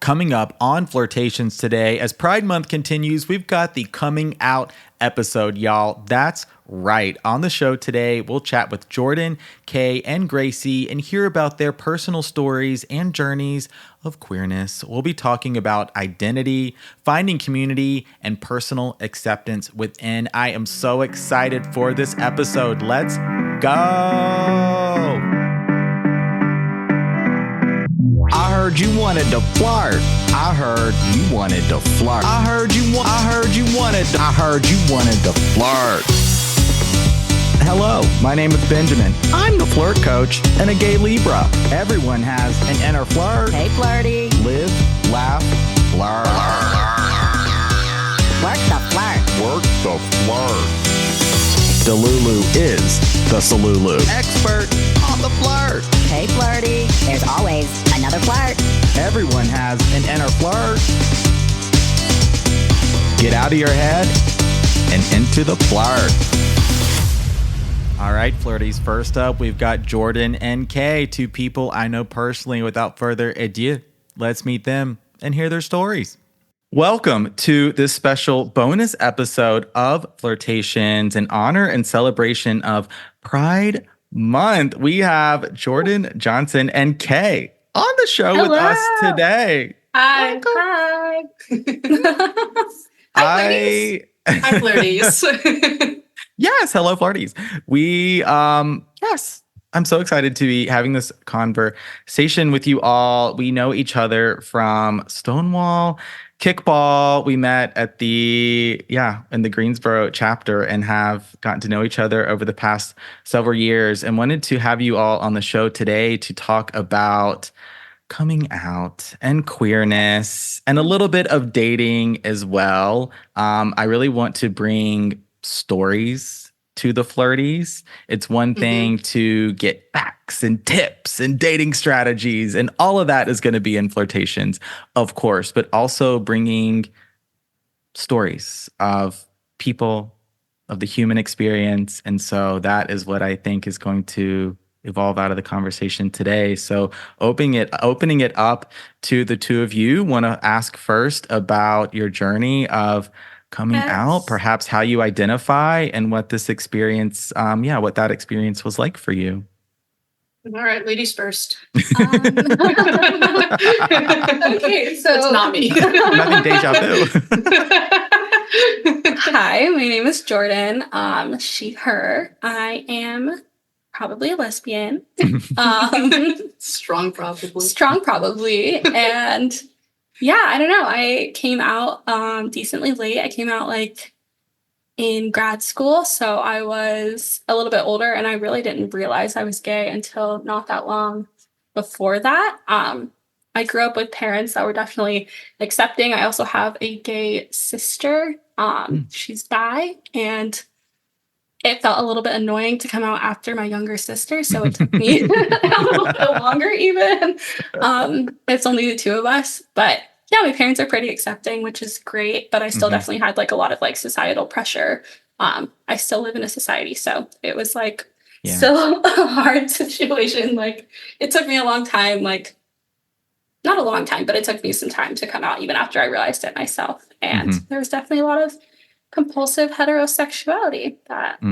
Coming up on Flirtations today, as Pride Month continues, we've got the coming out episode, y'all. That's right. On the show today, we'll chat with Jordan, Kay, and Gracie and hear about their personal stories and journeys of queerness. We'll be talking about identity, finding community, and personal acceptance within. I am so excited for this episode. Let's go. I heard you wanted to flirt. I heard you wanted to flirt. I heard you wanted to flirt. Hello, my name is Benjamin. I'm the flirt coach and a gay Libra. Everyone has an inner flirt. Hey, flirty. Live, laugh, flirt. Work the flirt. Work the flirt. Delulu is the Salulu. Expert on the flirt. Hey, flirty. There's always another flirt. Everyone has an inner flirt. Get out of your head and into the flirt. All right, flirties. First up, we've got Jordan and Kay, two people I know personally. Without further ado, let's meet them and hear their stories. Welcome to this special bonus episode of Flirtations in honor and celebration of Pride Month. We have Jordan Johnson and Kay on the show with us today. Hi. Hi. Hi, flirties. Yes, hello, flirties. I'm so excited to be having this conversation with you all. We know each other from Stonewall Kickball. We met at in the Greensboro chapter and have gotten to know each other over the past several years, and wanted to have you all on the show today to talk about coming out and queerness and a little bit of dating as well. I really want to bring stories to the flirties. It's one thing to get facts and tips and dating strategies, and all of that is going to be in Flirtations, of course, but also bringing stories of people, of the human experience. And so that is what I think is going to evolve out of the conversation today. So opening it up to the two of you, want to ask first about your journey of coming out, perhaps how you identify and what this experience, what that experience was like for you. All right, ladies first. Okay, so it's not me. Nothing deja vu. Hi, my name is Jordan. She, her. I am probably a lesbian. Strong probably. And yeah, I don't know. I came out decently late. I came out in grad school, so I was a little bit older, and I really didn't realize I was gay until not that long before that. I grew up with parents that were definitely accepting. I also have a gay sister. She's bi, and it felt a little bit annoying to come out after my younger sister, so it took me a little bit longer even. It's only the two of us, but yeah, my parents are pretty accepting, which is great, but I still definitely had a lot of societal pressure. I still live in a society, so it was still a hard situation. It took me a long time, not a long time, but it took me some time to come out even after I realized it myself. And there was definitely a lot of compulsive heterosexuality that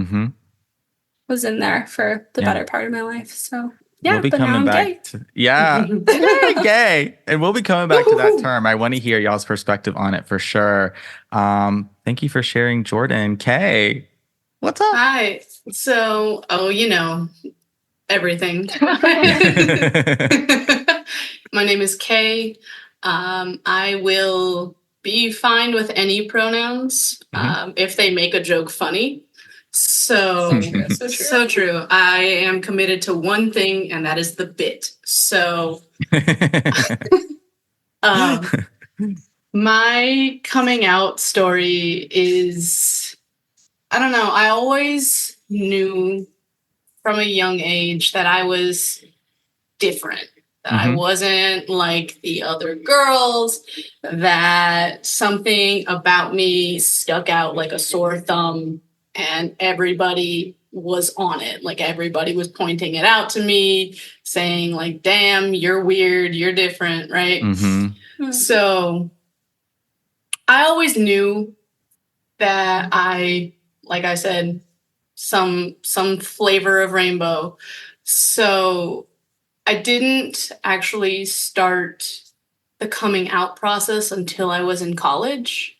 was in there for the better part of my life. So yeah, we'll be but coming now I'm back gay. gay. And we'll be coming back to that term. I want to hear y'all's perspective on it for sure. Thank you for sharing, Jordan. Kay, what's up? Hi. So, everything. My name is Kay. I will be fine with any pronouns if they make a joke funny. So true. I am committed to one thing, and that is the bit. So my coming out story is, I don't know, I always knew from a young age that I was different. That I wasn't like the other girls, that something about me stuck out like a sore thumb, and everybody was on it. Everybody was pointing it out to me, saying damn, you're weird, you're different, right? So I always knew that like I said, some flavor of rainbow. So I didn't actually start the coming out process until I was in college.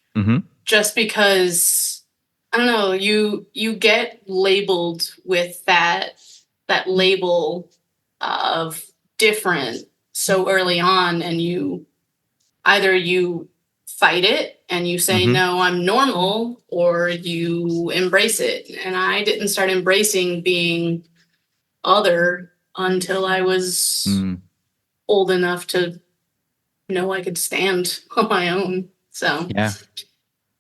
Just because, I don't know, you get labeled with that label of different so early on, and you fight it and you say, no, I'm normal, or you embrace it. And I didn't start embracing being other until I was old enough to know I could stand on my own. So Yeah.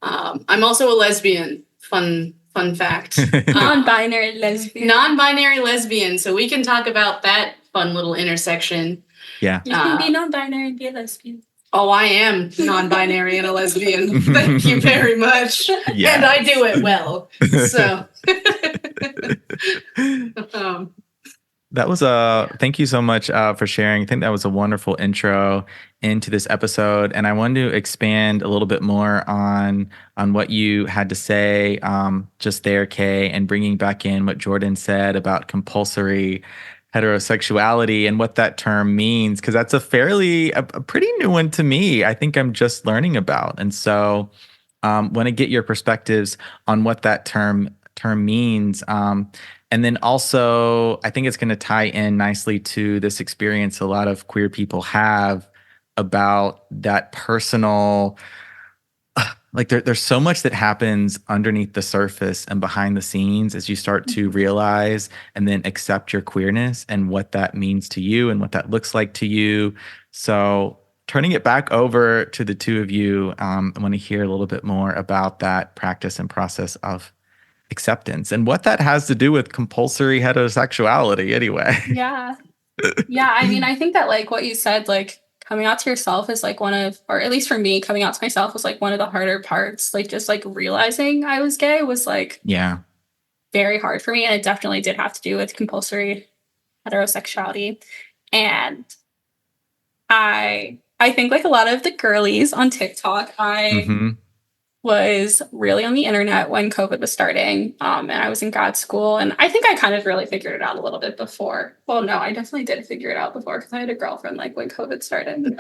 I'm also a lesbian. Fun fact. Non-binary lesbian. Non-binary lesbian. So we can talk about that fun little intersection. Yeah. You can be non-binary and be a lesbian. Oh, I am non-binary and a lesbian. Thank you very much. Yes. And I do it well. So that was thank you so much for sharing. I think that was a wonderful intro into this episode. And I wanted to expand a little bit more on what you had to say just there, Kay, and bringing back in what Jordan said about compulsory heterosexuality and what that term means, because that's a pretty new one to me. I think I'm just learning about. And so want to get your perspectives on what that term means. And then also, I think it's going to tie in nicely to this experience a lot of queer people have about that personal, like there's so much that happens underneath the surface and behind the scenes as you start to realize and then accept your queerness and what that means to you and what that looks like to you. So turning it back over to the two of you, I want to hear a little bit more about that practice and process of acceptance and what that has to do with compulsory heterosexuality anyway. Yeah. I mean, I think that like what you said, like coming out to yourself is like one of, or at least for me, coming out to myself was like one of the harder parts. Like just like realizing I was gay was like very hard for me. And it definitely did have to do with compulsory heterosexuality. And I think like a lot of the girlies on TikTok, was really on the internet when COVID was starting. And I was in grad school, and I think I kind of really figured it out a little bit before. Well, no, I definitely did figure it out before because I had a girlfriend like when COVID started.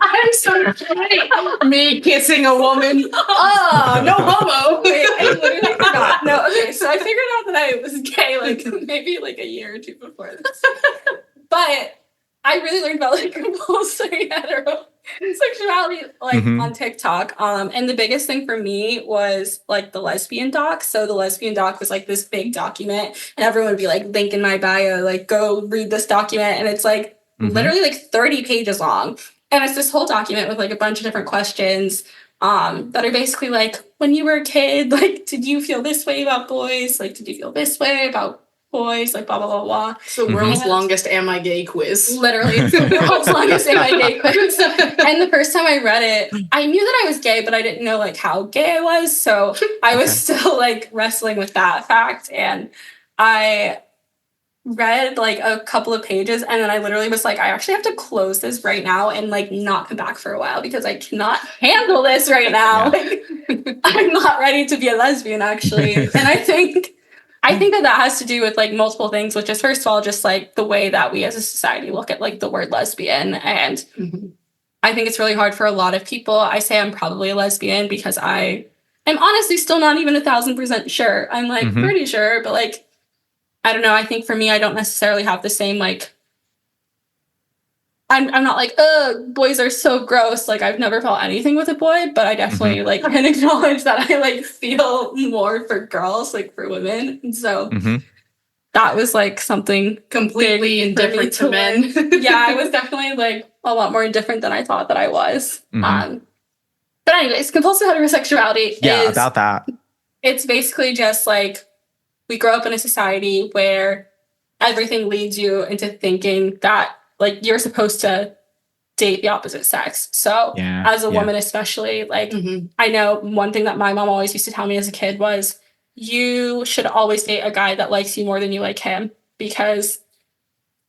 I'm so funny. Me kissing a woman. Oh, no homo. Wait, I literally forgot. No, okay, so I figured out that I was gay like maybe like a year or two before this. But I really learned about like compulsory heterosexuality like on TikTok. And the biggest thing for me was like the lesbian doc. So the lesbian doc was like this big document, and everyone would be like, link in my bio, like go read this document. And it's like literally like 30 pages long. And it's this whole document with like a bunch of different questions that are basically like, when you were a kid, like, did you feel this way about boys? Like, did you feel this way about boys, like blah blah blah blah. It's the world's longest "Am I Gay" quiz. Literally, it's the world's longest "Am I Gay" quiz. And the first time I read it, I knew that I was gay, but I didn't know like how gay I was. So I was still like wrestling with that fact. And I read like a couple of pages, and then I literally was like, I actually have to close this right now and like not come back for a while because I cannot handle this right now. Like, I'm not ready to be a lesbian actually. And I think that has to do with like multiple things, which is first of all, just like the way that we as a society look at like the word lesbian. And I think it's really hard for a lot of people. I say I'm probably a lesbian because I am honestly still not even 1,000% sure. I'm like pretty sure, but like, I don't know. I think for me, I don't necessarily have the same like, I'm not like, boys are so gross. Like I've never felt anything with a boy, but I definitely like can acknowledge that I like feel more for girls, like for women. And so that was like something completely indifferent to men. Yeah, I was definitely like a lot more indifferent than I thought that I was. But anyways, compulsive heterosexuality is about that. It's basically just like we grow up in a society where everything leads you into thinking that like you're supposed to date the opposite sex. So as a woman, especially, like I know one thing that my mom always used to tell me as a kid was you should always date a guy that likes you more than you like him, because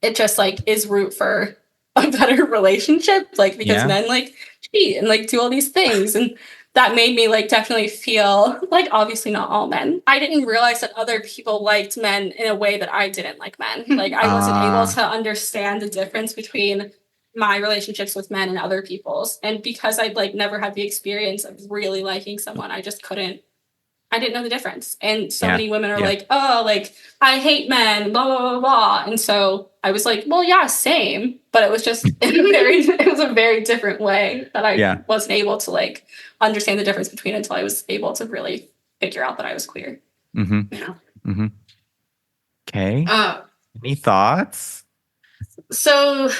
it just like is root for a better relationship, like because Yeah. men like cheat and like do all these things. And that made me like definitely feel like, obviously not all men. I didn't realize that other people liked men in a way that I didn't like men. Like I wasn't able to understand the difference between my relationships with men and other people's. And because I'd like never had the experience of really liking someone, I didn't know the difference. And so many women are like, oh, like, I hate men, blah, blah, blah, blah. And so I was like, well, yeah, same. But it was just it was a very different way that I wasn't able to like understand the difference between until I was able to really figure out that I was queer. Mm-hmm. Yeah. Mm-hmm. Okay. Any thoughts? So,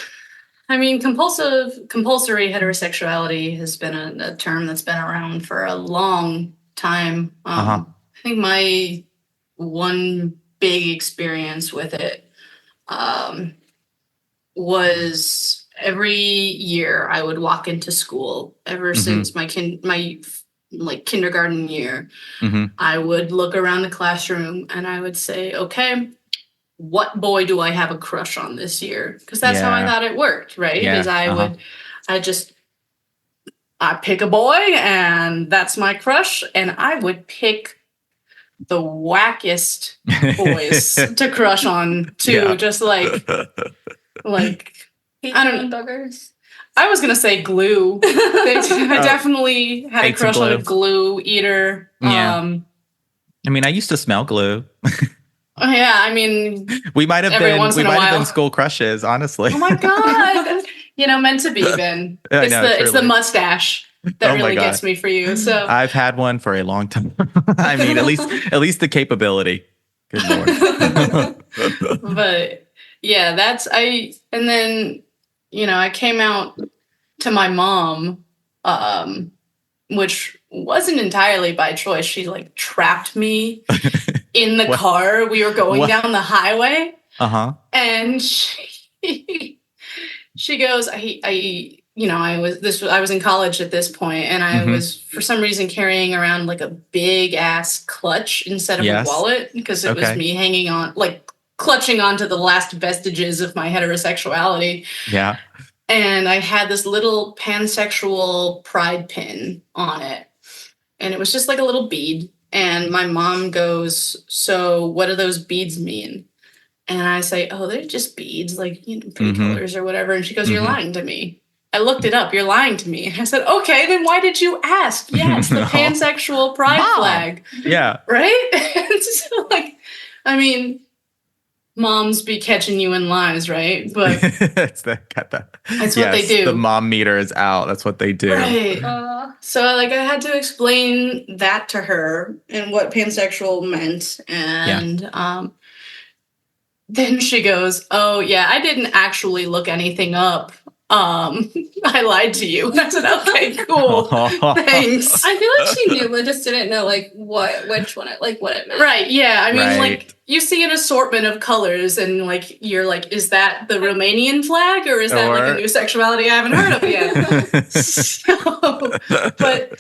I mean, compulsory heterosexuality has been a term that's been around for a long time. I think my one big experience with it was every year I would walk into school ever since my kindergarten year. I would look around the classroom and I would say, okay, what boy do I have a crush on this year? Because that's how I thought it worked, right? Because I pick a boy and that's my crush, and I would pick the wackest boys to crush on too. Just like I don't know. Buggers. I was gonna say glue. I definitely had a crush on a glue eater. Yeah. I mean, I used to smell glue. Yeah, I mean, we might have been school crushes, honestly. Oh my god. Meant to be, Ben. It's the mustache that really gets me for you. So I've had one for a long time. I mean, at least the capability. Good Lord. But yeah, and then, I came out to my mom, which wasn't entirely by choice. She like trapped me in the car. We were going down the highway. And she goes, I was in college at this point, and I was for some reason carrying around like a big ass clutch instead of a wallet, because it was me hanging on, like clutching onto the last vestiges of my heterosexuality. Yeah. And I had this little pansexual pride pin on it, and it was just like a little bead. And my mom goes, so what do those beads mean? And I say, oh, they're just beads, like, pretty colors or whatever. And she goes, you're lying to me. I looked it up. You're lying to me. And I said, okay, then why did you ask? Yeah, it's the pansexual pride flag. Yeah. Right? And so, moms be catching you in lies, right? But that's what they do. The mom meter is out. That's what they do. Right. So I had to explain that to her and what pansexual meant. And then she goes, oh, yeah, I didn't actually look anything up. I lied to you. I said, okay, cool. Thanks. I feel like she knew, but just didn't know which one what it meant. Right. Yeah. I mean, you see an assortment of colors and you're like, is that the Romanian flag, or is that like a new sexuality I haven't heard of yet? But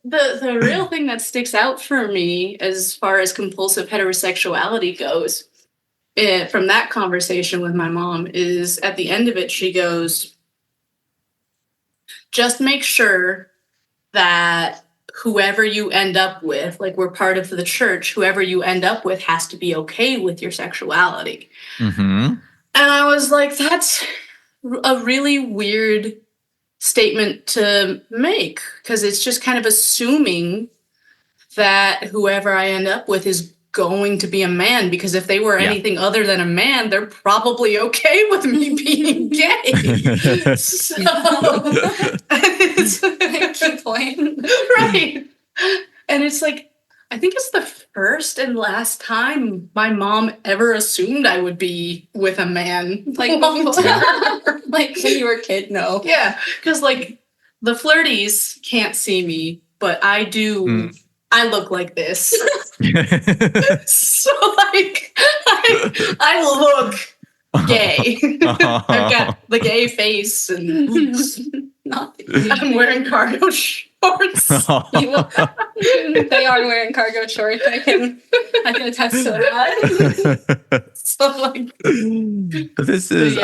the real thing that sticks out for me as far as compulsive heterosexuality goes, from that conversation with my mom, is at the end of it, she goes, just make sure that whoever you end up with, like, we're part of the church, whoever you end up with has to be okay with your sexuality. And I was like, that's a really weird statement to make, because it's just kind of assuming that whoever I end up with is going to be a man, because if they were anything other than a man, they're probably okay with me being gay. So it's a key point. Right. And it's like, I think it's the first and last time my mom ever assumed I would be with a man. Like when you were a kid, no. Yeah, because the flirties can't see me, but I do. I look like this. So I look gay. I've got the gay face, and I'm wearing cargo shorts. They are wearing cargo shorts. I can attest to that. So this is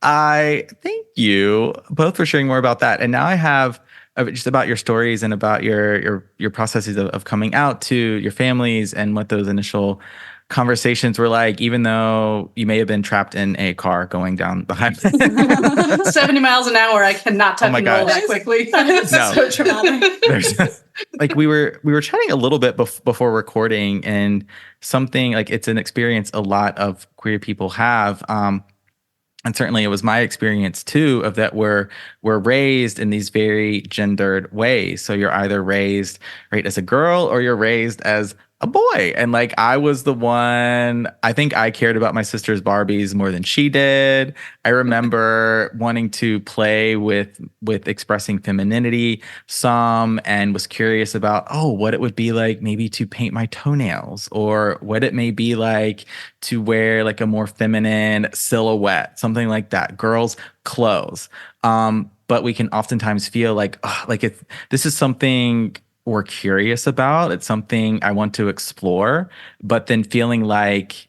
I thank you both for sharing more about that. And now I have just about your stories and about your processes of coming out to your families and what those initial conversations were like, even though you may have been trapped in a car going down the highway. 70 miles an hour. I cannot tuck my and roll gosh. that quickly. It's No. so traumatic. There's like we were chatting a little bit before recording, and something like it's an experience a lot of queer people have. And certainly it was my experience too, of that we're raised in these very gendered ways. So you're either raised right as a girl or you're raised as a boy. And like I was the one, I think I cared about my sister's Barbies more than she did. I remember wanting to play with expressing femininity some, and was curious about, what it would be like maybe to paint my toenails, or what it may be like to wear like a more feminine silhouette, something like that. Girls' clothes. But we can oftentimes feel like, this is something we're curious about. It's something I want to explore, but then feeling like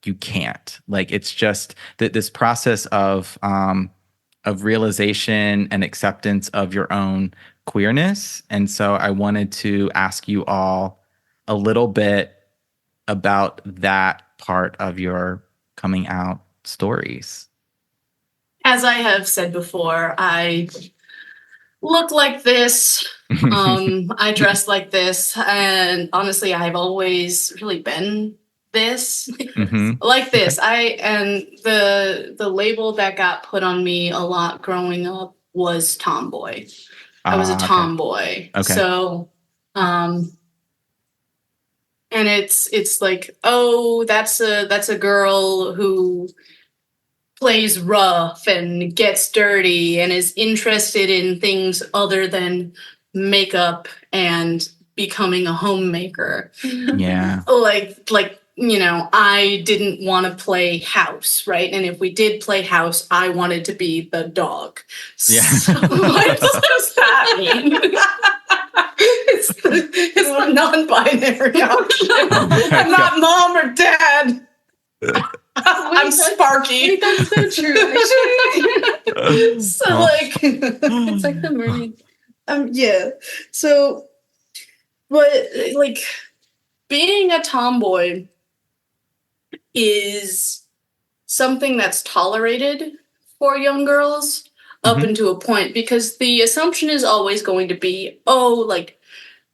you can't. Like it's just that this process of realization and acceptance of your own queerness. And so I wanted to ask you all a little bit about that part of your coming out stories. As I have said before, I look like this. I dress like this. And honestly, I've always really been this. Like this. And the label that got put on me a lot growing up was tomboy. I was a tomboy. Okay. So and it's like, oh, that's a girl who plays rough and gets dirty and is interested in things other than makeup and becoming a homemaker. Yeah. Like I didn't want to play house, right? And if we did play house, I wanted to be the dog. Yeah. So what does that mean? It's the non-binary option. I'm not mom or dad. I'm Sparky. Wait, that's so true, actually. So like It's like the mermaid. yeah. So but like being a tomboy is something that's tolerated for young girls up until a point, because the assumption is always going to be,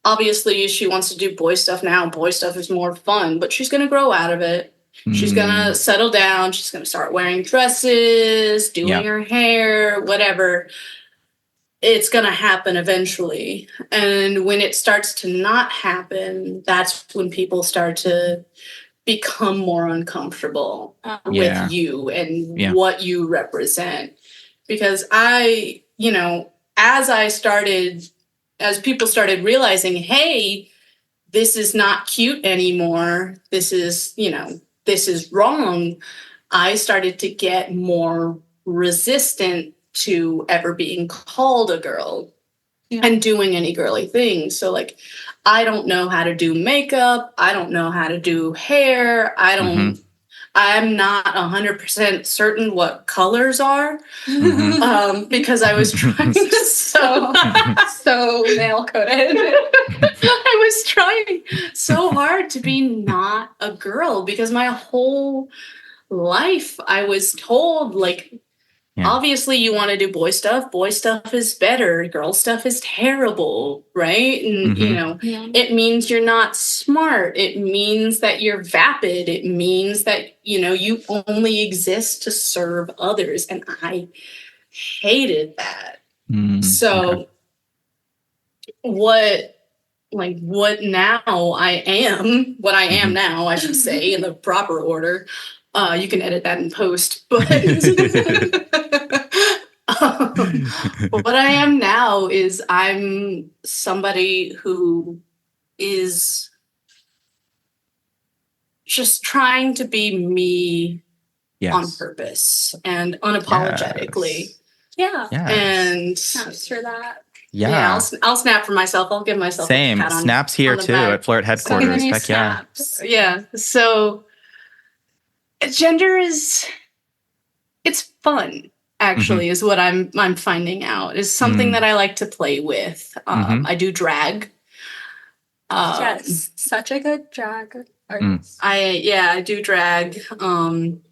obviously she wants to do boy stuff now. Boy stuff is more fun, but she's going to grow out of it. She's going to settle down. She's going to start wearing dresses, doing her hair, whatever. It's going to happen eventually. And when it starts to not happen, that's when people start to become more uncomfortable with you and what you represent. Because as people started realizing, hey, this is not cute anymore. This is wrong. I started to get more resistant to ever being called a girl and doing any girly things. So like, I don't know how to do makeup. I don't know how to do hair. I'm not 100% certain what colors are because I was trying so male coded. I was trying so hard to be not a girl, because my whole life I was told, like, obviously you want to do boy stuff. Boy stuff is better. Girl stuff is terrible, right? And, it means you're not smart. It means that you're vapid. It means that, you only exist to serve others. And I hated that. So what now I am, what I am now, I should say, in the proper order. You can edit that in post, but what I am now is I'm somebody who is just trying to be me on purpose and unapologetically. Yeah. And Snaps for that. yeah, I'll snap for myself. I'll give myself Same. a pat on, Snaps here on the too back. at Flirt headquarters. many Heck yeah. snaps. Yeah. So gender is it's fun. Actually, is what I'm finding out. Is something that I like to play with. I do drag. Yes, such a good drag artist. I do drag. And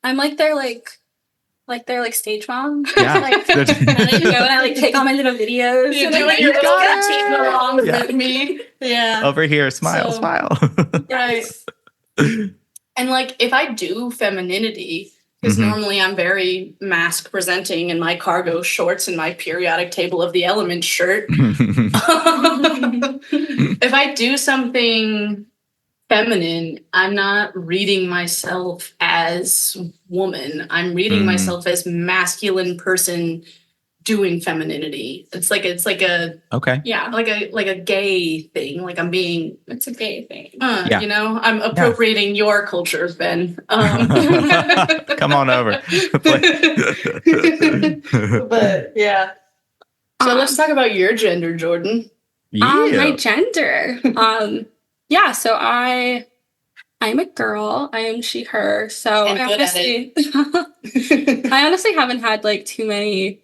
I'm like their stage mom. Yeah. Like, and I like take all my little videos. you and do like, it. You're "Yeah." taking along Yeah. with me. Yeah. Over here, smile, So- smile. Right. And like if I do femininity, because normally I'm very mask presenting in my cargo shorts and my periodic table of the elements shirt. If I do something feminine, I'm not reading myself as woman. I'm reading myself as masculine person doing femininity. It's like a Okay. like a gay thing. Like I'm being It's a gay thing. Yeah. you know, I'm appropriating your culture, Ben. Come on over. But yeah. So let's talk about your gender, Jordan. My gender. Yeah, so I'm a girl. I am she, her. So And I good at honestly I honestly haven't had like too many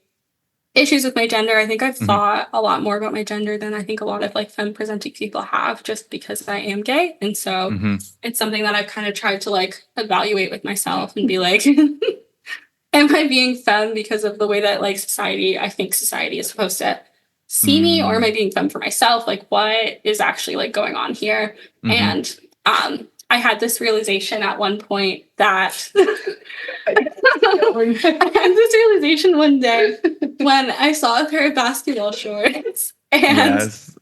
issues with my gender. I think I've thought a lot more about my gender than I think a lot of like femme presenting people have, just because I am gay. And so it's something that I've kind of tried to like evaluate with myself and be like, am I being femme because of the way that like I think society is supposed to see me, or am I being femme for myself? Like what is actually like going on here? And I had this realization at one point that I had this realization one day when I saw a pair of basketball shorts, and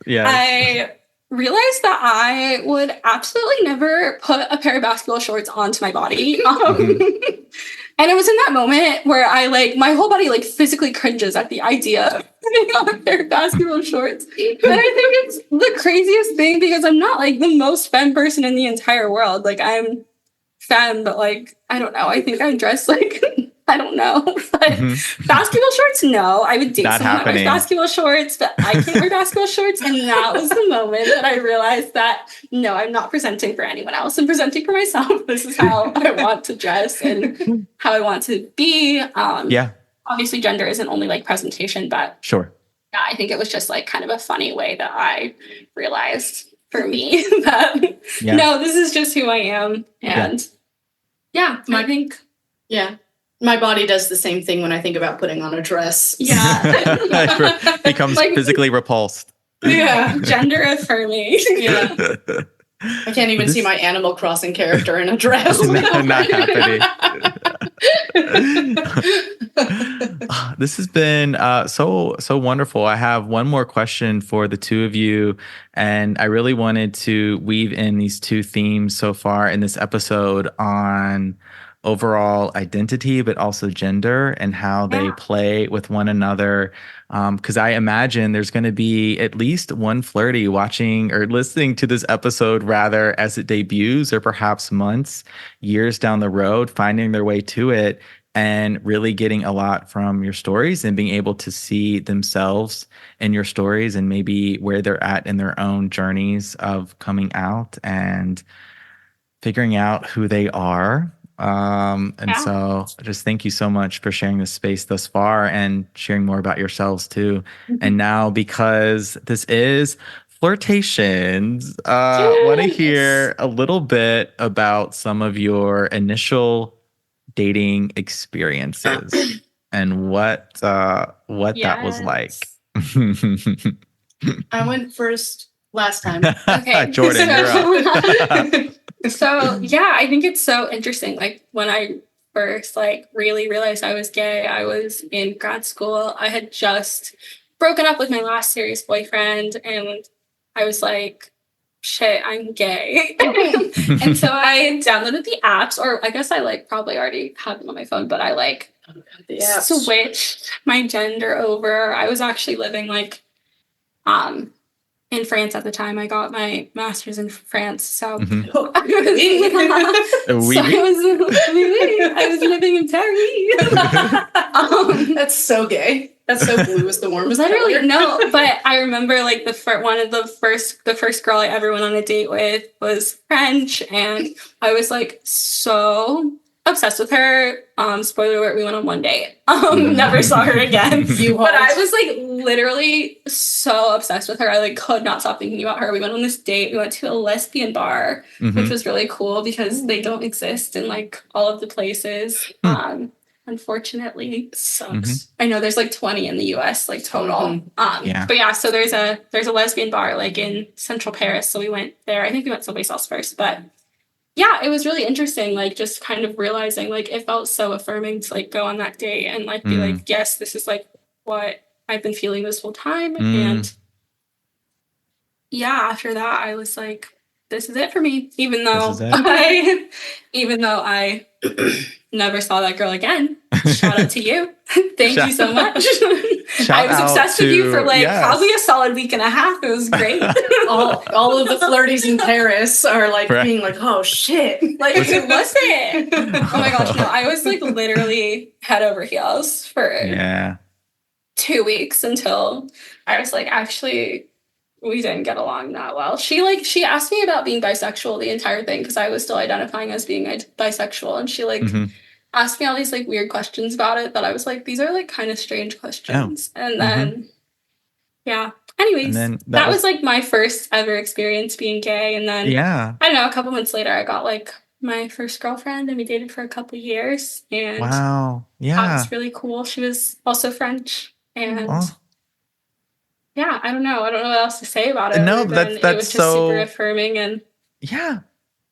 I realized that I would absolutely never put a pair of basketball shorts onto my body. And it was in that moment where I like my whole body like physically cringes at the idea of putting on a pair of basketball shorts. And I think it's the craziest thing because I'm not like the most femme person in the entire world. Like I'm femme, but like I don't know. I think I dress like I don't know. But basketball shorts, no. I would date Not someone that wears happening. basketball shorts, but I can't wear basketball shorts. And that was the moment that I realized that no, I'm not presenting for anyone else. I'm presenting for myself. This is how I want to dress and how I want to be. Obviously, gender isn't only like presentation, but Sure. yeah, I think it was just like kind of a funny way that I realized for me that no, this is just who I am. And I think my body does the same thing when I think about putting on a dress. Becomes Like- physically repulsed. gender affirming. I can't even see my Animal Crossing character in a dress. Not happening. This has been so wonderful. I have one more question for the two of you, and I really wanted to weave in these two themes so far in this episode on overall identity, but also gender and how they play with one another. Because I imagine there's going to be at least one flirty watching or listening to this episode rather as it debuts, or perhaps months, years down the road, finding their way to it and really getting a lot from your stories and being able to see themselves in your stories and maybe where they're at in their own journeys of coming out and figuring out who they are. So just thank you so much for sharing this space thus far and sharing more about yourselves too. And now, because this is Flirtations, want to hear a little bit about some of your initial dating experiences and what that was like. I went first last time. Okay. Jordan, you're up. So yeah, I think it's so interesting. Like when I first like really realized I was gay, I was in grad school. I had just broken up with my last serious boyfriend, and I was like, shit, I'm gay. And so I downloaded the apps, or I guess I like probably already had them on my phone, but I like switched my gender over. I was actually living like in France at the time. I got my master's in France, so, I was living in Paris. That's so gay. That's so blue is the warmest Literally, color. no. But I remember like the first girl I ever went on a date with was French, and I was like so obsessed with her. Spoiler alert, we went on one date. Never saw her again. But I was like literally so obsessed with her. I like could not stop thinking about her. We went on this date. We went to a lesbian bar, which was really cool because they don't exist in like all of the places. Unfortunately, sucks. I know there's like 20 in the US, like total. But yeah, so there's a lesbian bar like in central Paris. So we went there. I think we went someplace else first, but yeah, it was really interesting. Like just kind of realizing like it felt so affirming to like go on that date and like be like, yes, this is like what I've been feeling this whole time. And yeah, after that, I was like, this is it for me. Even though I never saw that girl again. Shout out to you. Thank you so much. I was obsessed with you for like probably a solid week and a half. It was great. all of the flirties in Paris are like being like, oh shit. Like, who was it? Oh my gosh, no. I was like literally head over heels for 2 weeks until I was like, actually, we didn't get along that well. She asked me about being bisexual the entire thing because I was still identifying as being bisexual, and she like asked me all these like weird questions about it that I was like, these are like kind of strange questions. And then anyways, that was like my first ever experience being gay. And then I don't know, a couple months later I got like my first girlfriend and we dated for a couple years, and that was really cool. She was also French, and I don't know what else to say about it. No, that's it was just so super affirming. And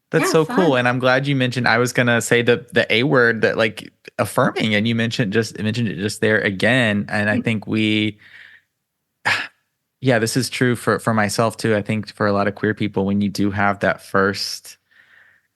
that's so fun. cool. And I'm glad you mentioned, I was going to say the A word, that like affirming, and you mentioned it just there again. And I think this is true for myself too. I think for a lot of queer people, when you do have that first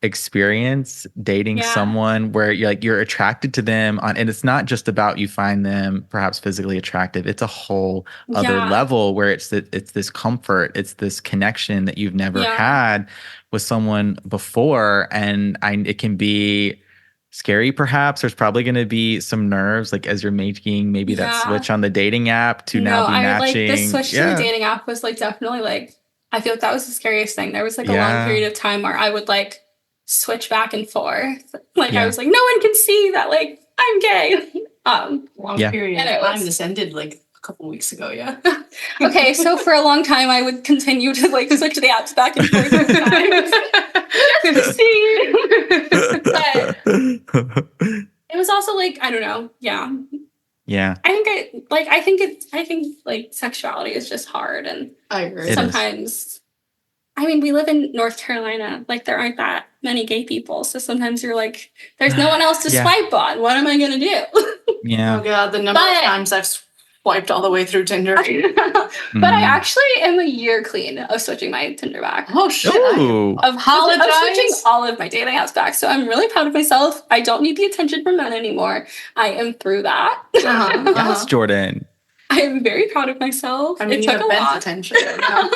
experience dating someone where you're attracted to them and it's not just about you find them perhaps physically attractive, it's a whole other level where it's this comfort, it's this connection that you've never had with someone before. And it can be scary perhaps. There's probably going to be some nerves like as you're making maybe that switch on the dating app to now be matching. Like the switch to the dating app was like definitely like, I feel like that was the scariest thing. There was like a long period of time where I would like switch back and forth. Like I was like, no one can see that like I'm gay. Long period of time. This ended like a couple weeks ago. Okay, so for a long time I would continue to like switch the apps back and forth with times. But it was also like, I don't know. I think like sexuality is just hard, and I agree. Sometimes I mean, we live in North Carolina. Like, there aren't that many gay people. So sometimes you're like, there's no one else to swipe on. What am I going to do? Oh, God. The number of times I've swiped all the way through Tinder. But I actually am a year clean of switching my Tinder back. Oh, shit. Of switching all of my dating apps back. So I'm really proud of myself. I don't need the attention from men anymore. I am through that. Yes, Jordan. I am very proud of myself. I mean, it took a lot. Attention right now.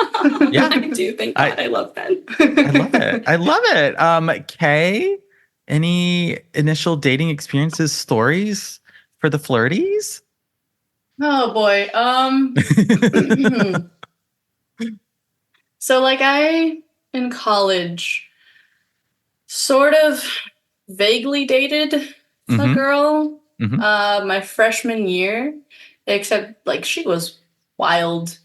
I do. Thank God. I love Ben. I love it. Kay, any initial dating experiences, stories for the flirties? Oh boy. So like I in college sort of vaguely dated a girl my freshman year. Except, like, she was wild.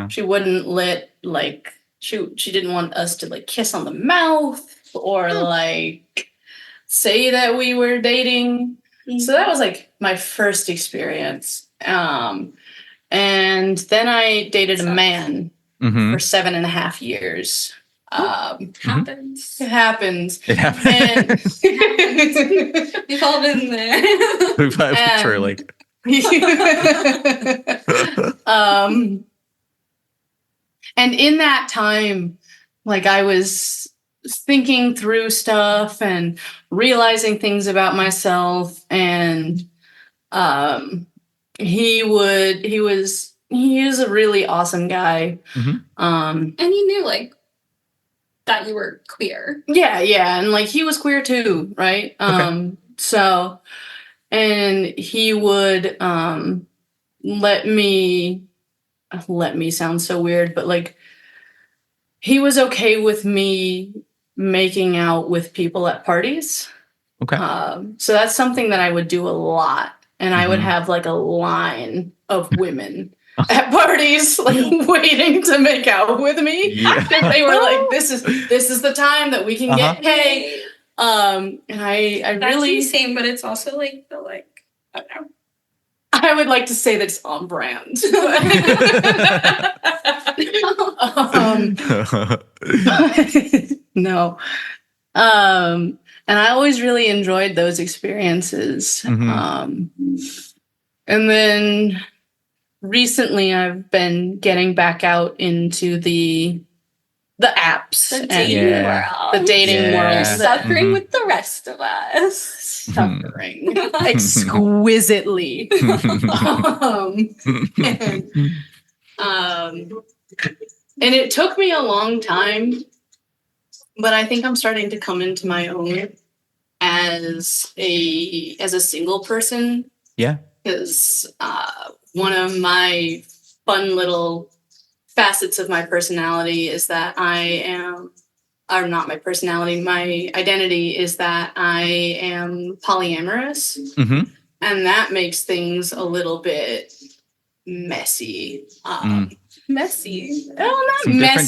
She wouldn't let, like, she didn't want us to, like, kiss on the mouth or, like, say that we were dating. So that was, like, my first experience. And then I dated a man for 7.5 years. Happens. It happens. And we've all been there. Truly. And in that time, like I was thinking through stuff and realizing things about myself, and he is a really awesome guy. And you knew like that you were queer. Yeah, and like he was queer too, right? So, and he would let me sound so weird, but like he was okay with me making out with people at parties. Okay. So that's something that I would do a lot. And I would have like a line of women at parties, like waiting to make out with me. Yeah. They were like, this is the time that we can get paid. And I That's really insane, but it's also like the like I don't know. I would like to say that it's on brand. No. And I always really enjoyed those experiences. And then recently I've been getting back out into the apps The and dating world. the dating Yeah. You're world. suffering with the rest of us. Suffering exquisitely. And it took me a long time, but I think I'm starting to come into my own as a single person. Yeah. Because one of my fun little facets of my personality is that or not my personality, my identity is that I am polyamorous. And that makes things a little bit messy. Messy. Well, not Some messy,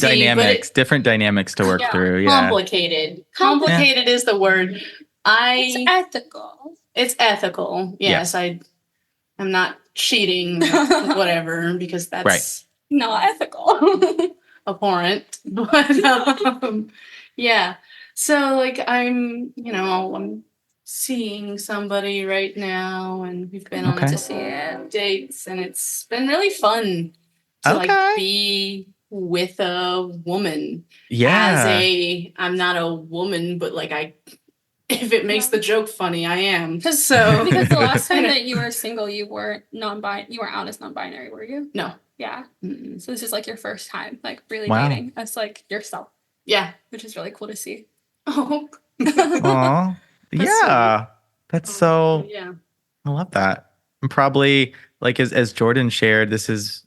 different dynamics to work through. Yeah. Complicated. Complicated is the word. It's ethical. It's ethical. Yes, I'm not cheating, whatever, because that's not ethical. abhorrent. But yeah. So like I'm seeing somebody right now, and we've been on dates, and it's been really fun to like be with a woman. Yeah. I'm not a woman, but like if it makes the joke funny, I am. Because the last time that you were single, you weren't out as non-binary, were you? No. Yeah. Mm-mm. So this is like your first time, like really Wow. dating as like yourself. Yeah. Which is really cool to see. Oh. Aw. Yeah. That's so. Yeah. I love that. And probably like as Jordan shared, this is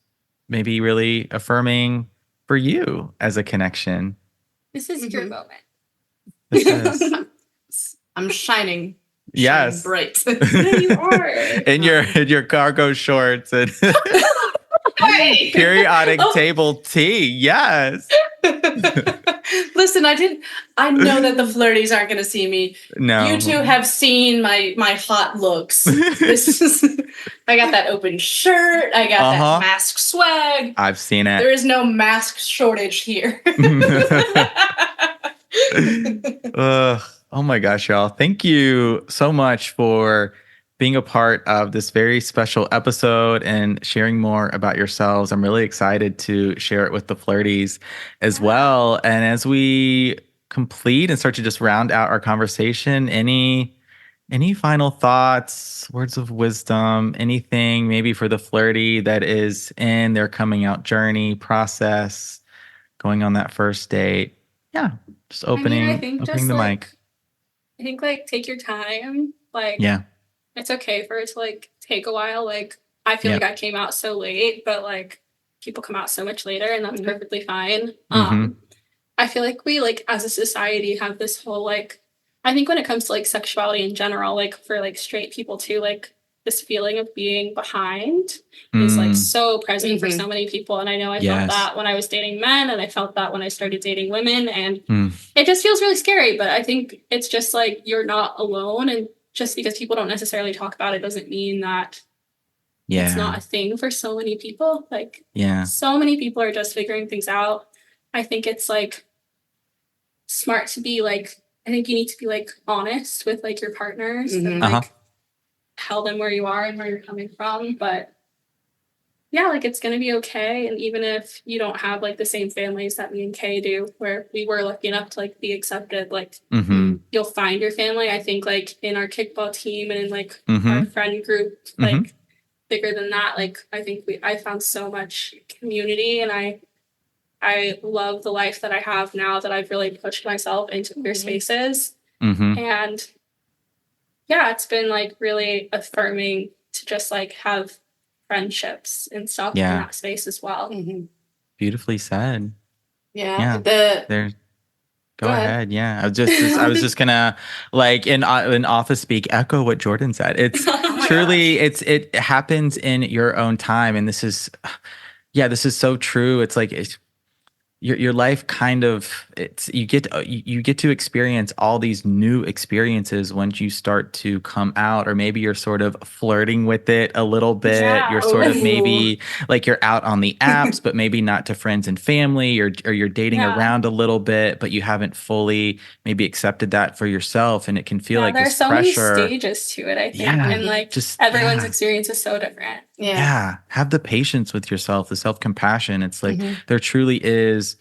maybe really affirming for you as a connection. This is your moment. This is. I'm shining. Yes. Bright. Yeah, you are. in your cargo shorts and periodic table tea. Yes. Listen, I know that the flirties aren't going to see me. No. You two have seen my hot looks. I got that open shirt. I got that mask swag. I've seen it. There is no mask shortage here. Oh my gosh, y'all. Thank you so much for being a part of this very special episode and sharing more about yourselves. I'm really excited to share it with the flirties as well. And as we complete and start to just round out our conversation, any final thoughts, words of wisdom, anything maybe for the flirty that is in their coming out journey process, going on that first date? Yeah, just opening the mic. I think like take your time. Like it's okay for it to like take a while. Like I feel like I came out so late, but like people come out so much later, and that's perfectly fine. I feel like we like as a society have this whole like I think when it comes to like sexuality in general, like for like straight people too, like this feeling of being behind is like so present for so many people. And I know I felt that when I was dating men, and I felt that when I started dating women, and it just feels really scary. But I think it's just like you're not alone, and just because people don't necessarily talk about it doesn't mean that it's not a thing for so many people. Like so many people are just figuring things out. I think it's like smart to be like, I think you need to be like honest with like your partners and like tell them where you are and where you're coming from. But yeah, like it's gonna be okay. And even if you don't have like the same families that me and Kay do, where we were lucky enough to like be accepted, like you'll find your family. I think like in our kickball team and in like our friend group, like bigger than that, like I think I found so much community, and I love the life that I have now that I've really pushed myself into queer spaces. And yeah, it's been like really affirming to just like have friendships and stuff in that space as well. Beautifully said. Yeah. Go ahead. Yeah. I was just gonna like in office speak, echo what Jordan said. It's truly, it happens in your own time. And this is so true. It's like, your life kind of, you get to experience all these new experiences once you start to come out, or maybe you're sort of flirting with it a little bit. Yeah. You're sort of maybe like you're out on the apps, but maybe not to friends and family, or you're dating around a little bit, but you haven't fully maybe accepted that for yourself, and it can feel like there's this so pressure. many stages to it, I think, Yeah, and like everyone's experience is so different. Yeah, have the patience with yourself, the self-compassion. It's like there truly is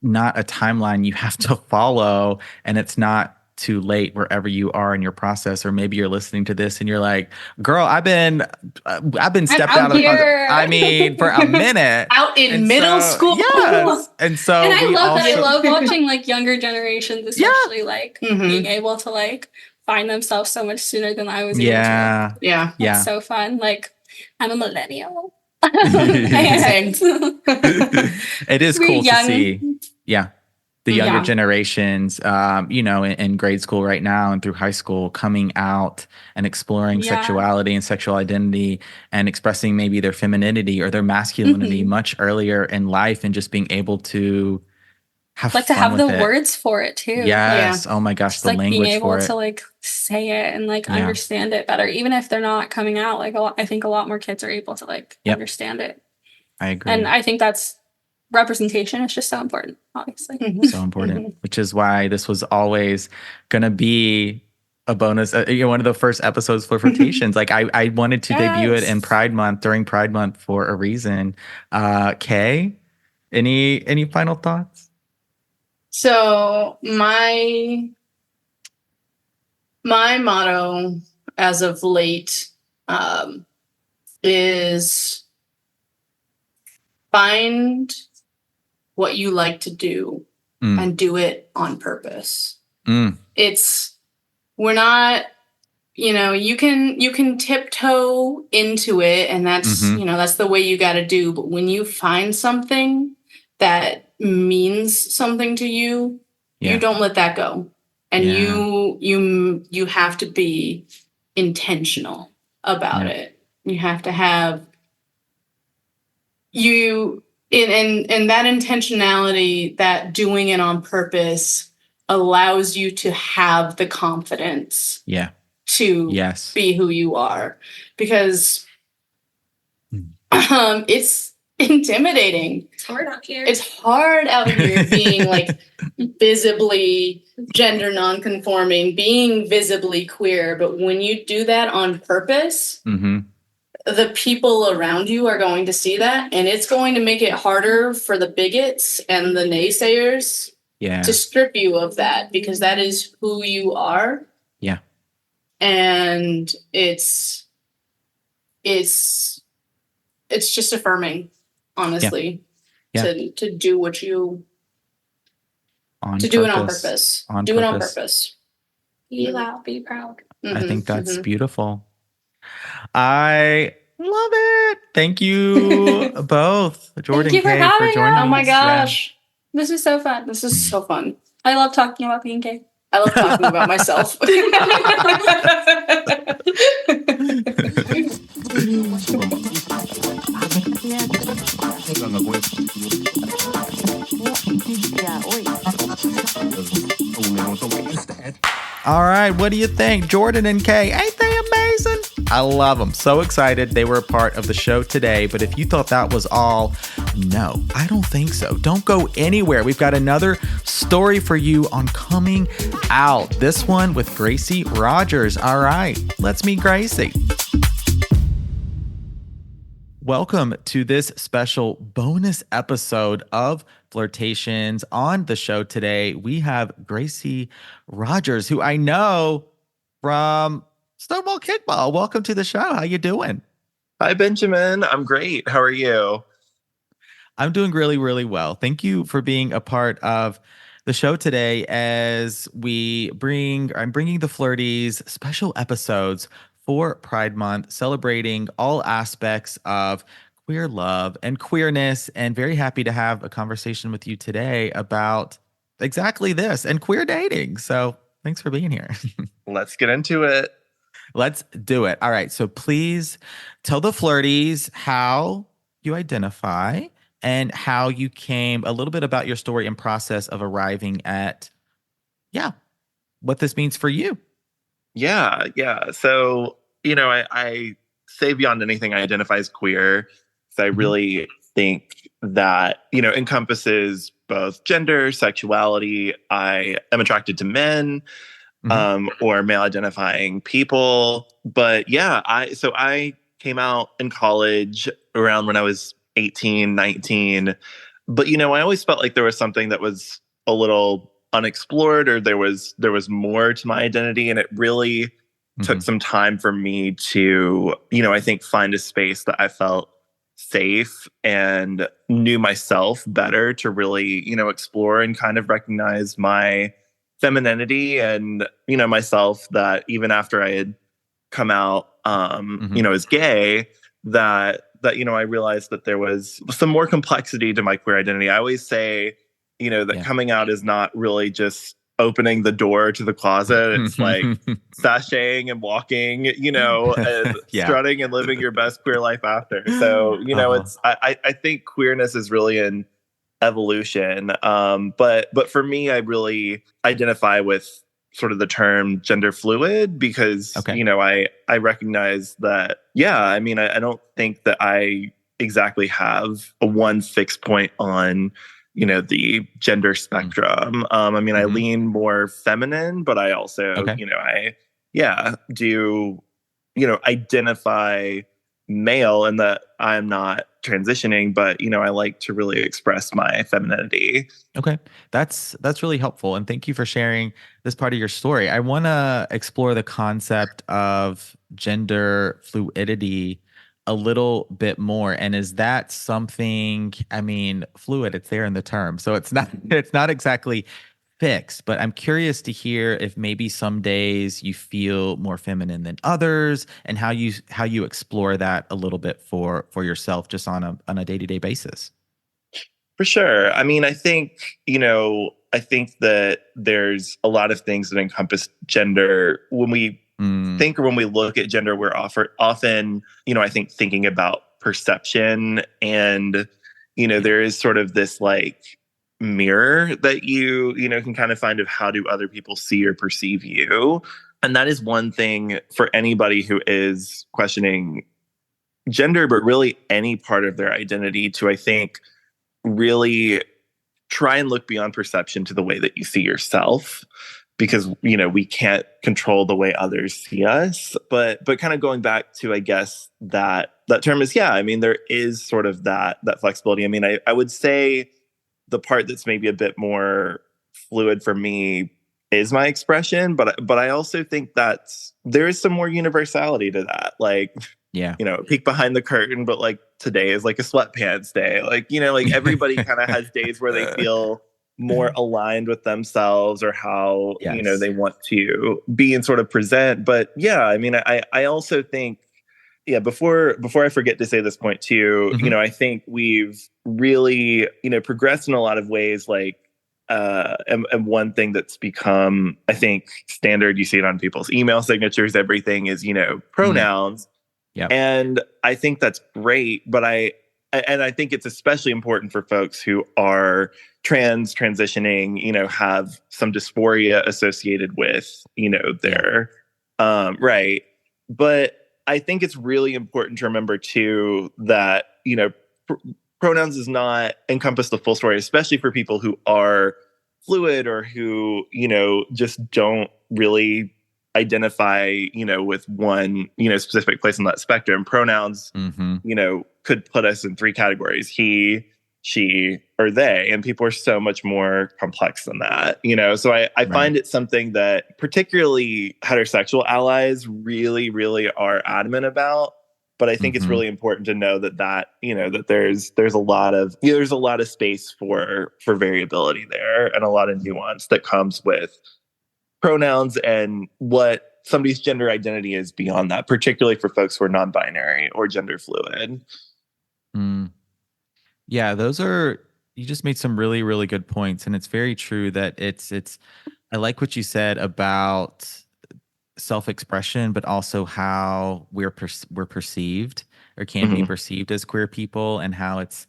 not a timeline you have to follow, and it's not too late wherever you are in your process. Or maybe you're listening to this and you're like, girl, I've been stepped out of here. I mean, for a minute. Out in middle school. Yes. And so and I love that. I love watching like younger generations, especially like being able to like find themselves so much sooner than I was able to. Yeah. It's so fun. Like, I'm a millennial. Same. It is cool to see. Yeah. The younger generations, in grade school right now and through high school, coming out and exploring sexuality and sexual identity, and expressing maybe their femininity or their masculinity much earlier in life, and just being able to have like fun to have with the it. words for it too. Yes. Oh my gosh, just the like language being able for it. to like say it and like understand it better, even if they're not coming out. Like I think a lot more kids are able to like understand it. I agree. And I think that's representation is just so important, obviously. So important, which is why this was always going to be a bonus. One of the first episodes for Flirtations. Like I wanted to debut it in Pride Month, during Pride Month, for a reason. Kay, any final thoughts? So my motto as of late is find what you like to do and do it on purpose. We're not, you can tiptoe into it, and that's, that's the way you got to do. But when you find something that means something to you, you don't let that go. And you have to be intentional about it. You have to have and that intentionality, that doing it on purpose, allows you to have the confidence to be who you are. Because it's intimidating. It's hard out here. It's hard out here being like visibly gender nonconforming, being visibly queer. But when you do that on purpose, the people around you are going to see that, and it's going to make it harder for the bigots and the naysayers to strip you of that, because that is who you are. Yeah. And it's just affirming, honestly, to do what you do it on purpose. Do it on purpose. Be loud, be proud. I think that's beautiful. I love it. Thank you both, Jordan and Kay, for joining us. Oh my gosh. This is so fun. This is so fun. I love talking about being gay. I love talking about myself. All right, what do you think? Jordan and Kay, ain't they amazing? I love them. So excited they were a part of the show today. But if you thought that was all, no, I don't think so. Don't go anywhere. We've got another story for you on coming out. This one with Gracie Rodgers. All right, let's meet Gracie. Welcome to this special bonus episode of Flirtations. On the show today, we have Gracie Rodgers, who I know from Stonewall Kickball. Welcome to the show. How you doing? Hi, Benjamin. I'm great. How are you? I'm doing really, really well. Thank you for being a part of the show today as I'm bringing the Flirties special episodes for Pride Month, celebrating all aspects of queer love and queerness, and very happy to have a conversation with you today about exactly this and queer dating. So thanks for being here. Let's get into it. Let's do it. All right. So please tell the flirties how you identify and how you came, a little bit about your story and process of arriving at, what this means for you. Yeah, yeah. So, I say beyond anything, I identify as queer. So I really think that, encompasses both gender, sexuality. I am attracted to men, or male identifying people. But yeah, I came out in college around when I was 18, 19. But, I always felt like there was something that was a little unexplored, or there was more to my identity. And it really took some time for me to, I think find a space that I felt safe and knew myself better to really, explore and kind of recognize my femininity and, myself, that even after I had come out, as gay, that, I realized that there was some more complexity to my queer identity. I always say, that coming out is not really just opening the door to the closet. It's like sashaying and walking, and strutting and living your best queer life after. So, it's, I think queerness is really an evolution. But for me, I really identify with sort of the term gender fluid because, I recognize that, I don't think that I exactly have a one fixed point on the gender spectrum. I lean more feminine, but I also, do, identify male, and that I'm not transitioning, but, I like to really express my femininity. Okay. That's really helpful. And thank you for sharing this part of your story. I want to explore the concept of gender fluidity a little bit more. And is that something, fluid, it's there in the term. So it's not exactly fixed, but I'm curious to hear if maybe some days you feel more feminine than others, and how you explore that a little bit for yourself just on a day-to-day basis. For sure. I think, I think that there's a lot of things that encompass gender. When we think, or when we look at gender, we're often, I think, thinking about perception, and, there is sort of this like mirror that you can kind of find of how do other people see or perceive you. And that is one thing for anybody who is questioning gender, but really any part of their identity, to, I think, really try and look beyond perception to the way that you see yourself, because, we can't control the way others see us. But kind of going back to, I guess, that term is, there is sort of that flexibility. I would say the part that's maybe a bit more fluid for me is my expression, but I also think that there is some more universality to that. Like, peek behind the curtain, but like today is like a sweatpants day. Like, everybody kind of has days where they feel more aligned with themselves, or how, they want to be and sort of present. But I also think, before I forget to say this point too, I think we've really, progressed in a lot of ways. Like, and one thing that's become, I think, standard, you see it on people's email signatures, everything is, pronouns. And I think that's great, but I think it's especially important for folks who are transitioning, have some dysphoria associated with, their, right. But I think it's really important to remember too that, pronouns does not encompass the full story, especially for people who are fluid, or who, just don't really identify, with one, specific place on that spectrum. Pronouns, could put us in three categories: he, she, or they. And people are so much more complex than that, So I find it something that particularly heterosexual allies really, really are adamant about. But I think it's really important to know that there's a lot of space for variability there, and a lot of nuance that comes with pronouns and what somebody's gender identity is beyond that, particularly for folks who are non-binary or gender fluid. Yeah, those are You just made some really, really good points. And it's very true that I like what you said about self-expression, but also how we're perceived or can be Mhm. perceived as queer people, and how it's,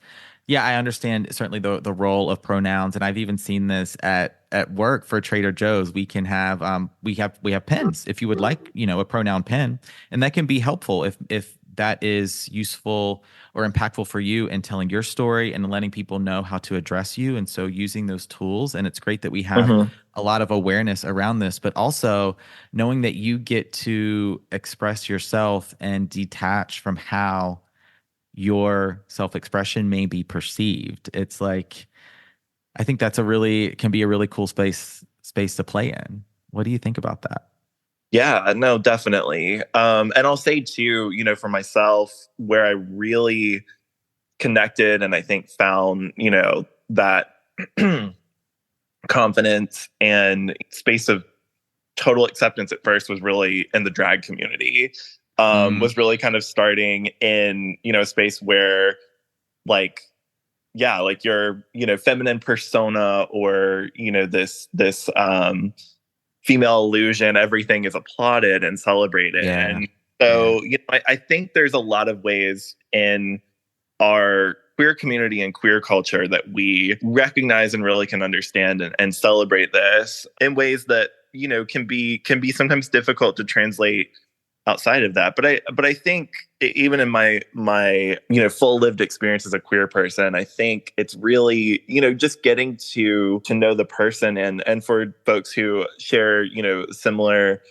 yeah, I understand certainly the role of pronouns, and I've even seen this at work for Trader Joe's. We can have we have pens if you would like, a pronoun pen, and that can be helpful if that is useful or impactful for you in telling your story and letting people know how to address you. And so using those tools, and it's great that we have Mhm. a lot of awareness around this, but also knowing that you get to express yourself and detach from how your self-expression may be perceived. It's like, I think that's can be a really cool space to play in. What do you think about that? Yeah, no, definitely. And I'll say too, for myself, where I really connected and I think found, that confidence and space of total acceptance at first was really in the drag community. Was really kind of starting in, a space where like, yeah, like your, feminine persona or, this female illusion, everything is applauded and celebrated. Yeah. And so, I think there's a lot of ways in our queer community and queer culture that we recognize and really can understand and celebrate this in ways that, can be sometimes difficult to translate outside of that. But I think even in my full lived experience as a queer person, I think it's really, just getting to know the person, and for folks who share, similar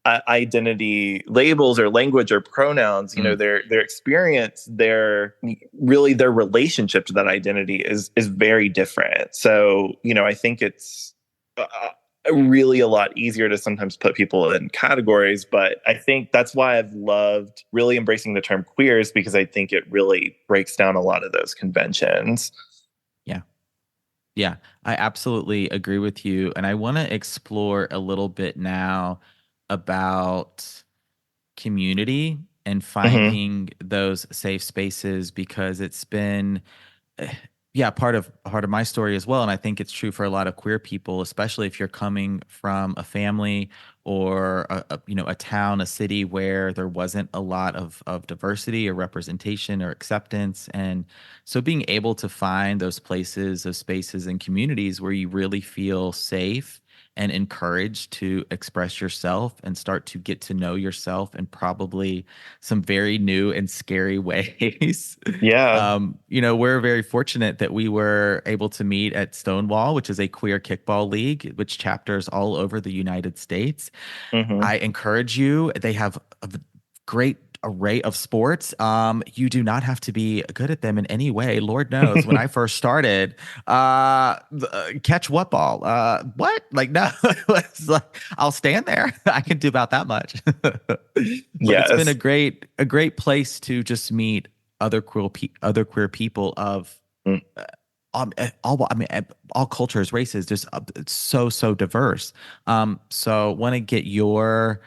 identity labels or language or pronouns, their experience, their relationship to that identity is very different. So, I think it's really a lot easier to sometimes put people in categories. But I think that's why I've loved really embracing the term queers, because I think it really breaks down a lot of those conventions. Yeah. Yeah, I absolutely agree with you. And I want to explore a little bit now about community and Mm-hmm. finding those safe spaces, because it's been yeah, part of my story as well, and I think it's true for a lot of queer people, especially if you're coming from a family or a town, a city where there wasn't a lot of diversity or representation or acceptance. And so being able to find those places, those spaces and communities where you really feel safe and encouraged to express yourself and start to get to know yourself in probably some very new and scary ways. Yeah. We're very fortunate that we were able to meet at Stonewall, which is a queer kickball league, which chapters all over the United States. Mm-hmm. I encourage you. They have a great array of sports. You do not have to be good at them in any way. Lord knows, when I first started, catch what ball? What? Like, no, it's like, I'll stand there. I can do about that much. But it's been Yes. a great place to just meet other queer people of Mm. all cultures, races, just it's so diverse. So want to get your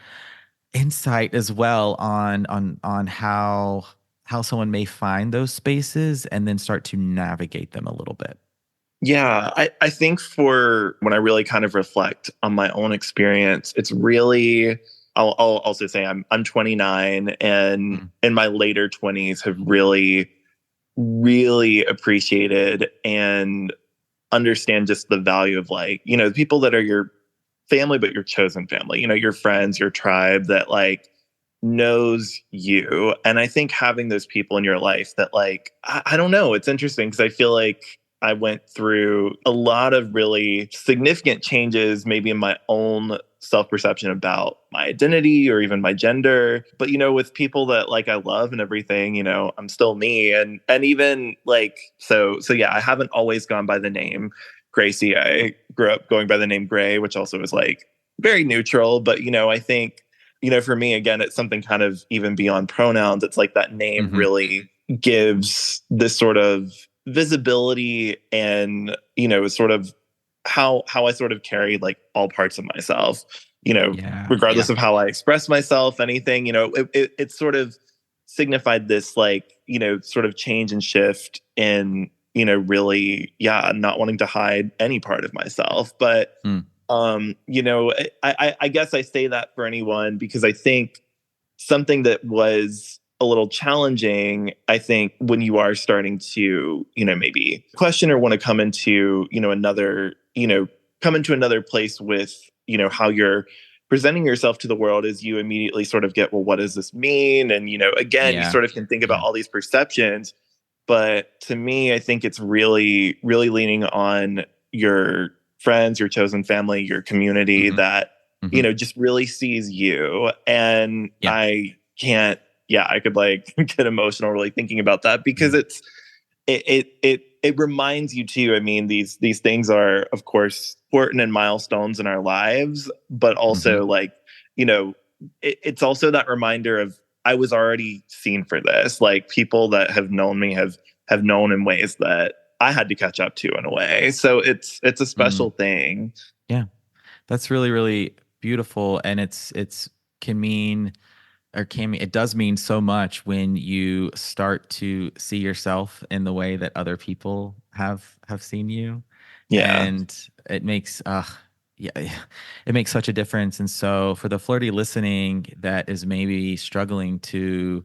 insight as well on how someone may find those spaces and then start to navigate them a little bit. Yeah, I think for when I really kind of reflect on my own experience, it's really, I'll also say I'm 29, and in my later 20s have really, really appreciated and understand just the value of, like, the people that are your family, but your chosen family, your friends, your tribe that like knows you. And I think having those people in your life that, like, I don't know, it's interesting because I feel like I went through a lot of really significant changes, maybe in my own self-perception about my identity or even my gender. But, with people that like I love and everything, I'm still me. And even like, so yeah, I haven't always gone by the name Gracie. I grew up going by the name Gray, which also is like very neutral. But, I think, for me, again, it's something kind of even beyond pronouns. It's like that name really gives this sort of visibility and, sort of how I sort of carry like all parts of myself, regardless of how I express myself, anything, it sort of signified this like, sort of change and shift in, really, not wanting to hide any part of myself. But, I guess I say that for anyone because I think something that was a little challenging, I think, when you are starting to, maybe question or want to come into, come into another place with, how you're presenting yourself to the world, is you immediately sort of get, well, what does this mean? And, again, you sort of can think about all these perceptions. But to me, I think it's really, really leaning on your friends, your chosen family, your community that, just really sees you. And I can't, I could like get emotional really thinking about that because it reminds you too. I mean, these things are, of course, important and milestones in our lives, but also like, it's also that reminder of, I was already seen for this. Like people that have known me have known in ways that I had to catch up to in a way. So it's a special thing. Yeah. That's really, really beautiful. And it does mean so much when you start to see yourself in the way that other people have seen you. Yeah. And it makes, it makes such a difference. And so for the flirty listening that is maybe struggling to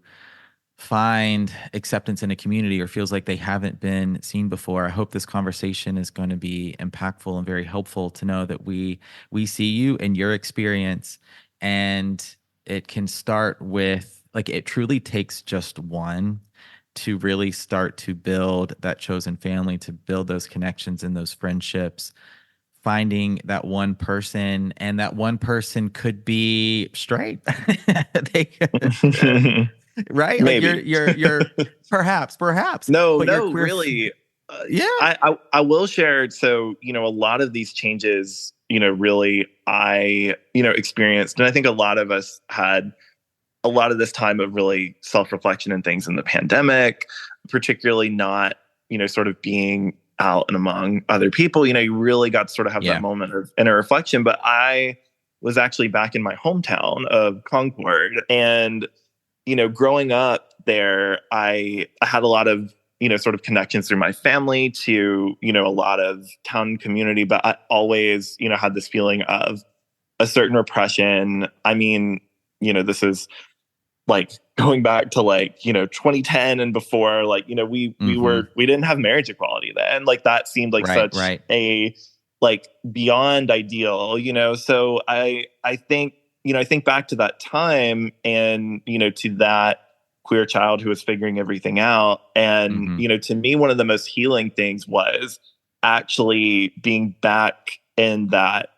find acceptance in a community or feels like they haven't been seen before, I hope this conversation is going to be impactful and very helpful to know that we see you and your experience. And it can start with, like, it truly takes just one to really start to build that chosen family, to build those connections and those friendships, finding that one person, and that one person could be straight. They could, right? Maybe. Like you're perhaps. No, but no, really. Yeah. I will share. So, a lot of these changes, really I, experienced, and I think a lot of us had a lot of this time of really self-reflection and things in the pandemic, particularly not, sort of being out and among other people. You really got to sort of have that moment of inner reflection. But I was actually back in my hometown of Concord, and growing up there, I had a lot of, sort of connections through my family to, a lot of town community, but I always, had this feeling of a certain repression. I mean, this is like going back to like, 2010 and before, like, we didn't have marriage equality then. Like that seemed like such a like beyond ideal, so I think, I think back to that time and, to that queer child who was figuring everything out. And, to me, one of the most healing things was actually being back in that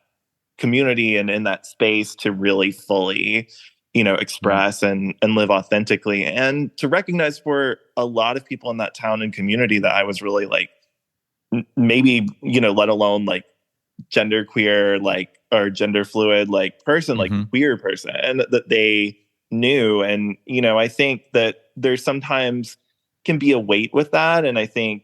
community and in that space to really fully, express and live authentically, and to recognize for a lot of people in that town and community that I was really like, maybe, let alone like gender queer, like, or gender fluid, like person, like queer person that they knew. And, I think that there's sometimes can be a weight with that. And I think,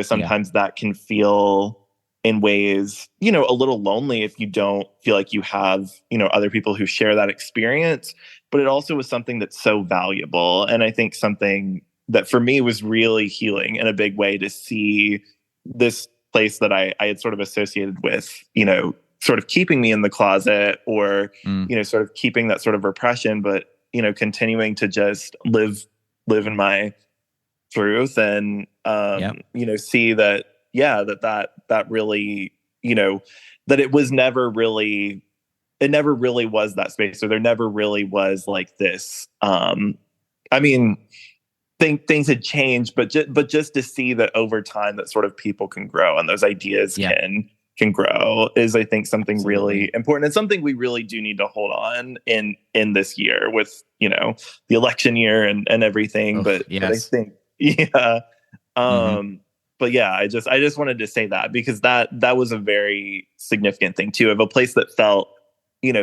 sometimes that can feel in ways, a little lonely if you don't feel like you have, other people who share that experience. But it also was something that's so valuable. And I think something that for me was really healing in a big way to see this place that I had sort of associated with, sort of keeping me in the closet or, sort of keeping that sort of repression, but, continuing to just live in my truth and, see that, that really, that it was never really, it never really was that space, or there never really was like this. I mean, things had changed, but just to see that over time that sort of people can grow and those ideas can grow is, I think, something really important, and something we really do need to hold on in this year with, the election year and everything. But I think, but yeah, I just wanted to say that because that was a very significant thing too, of a place that felt,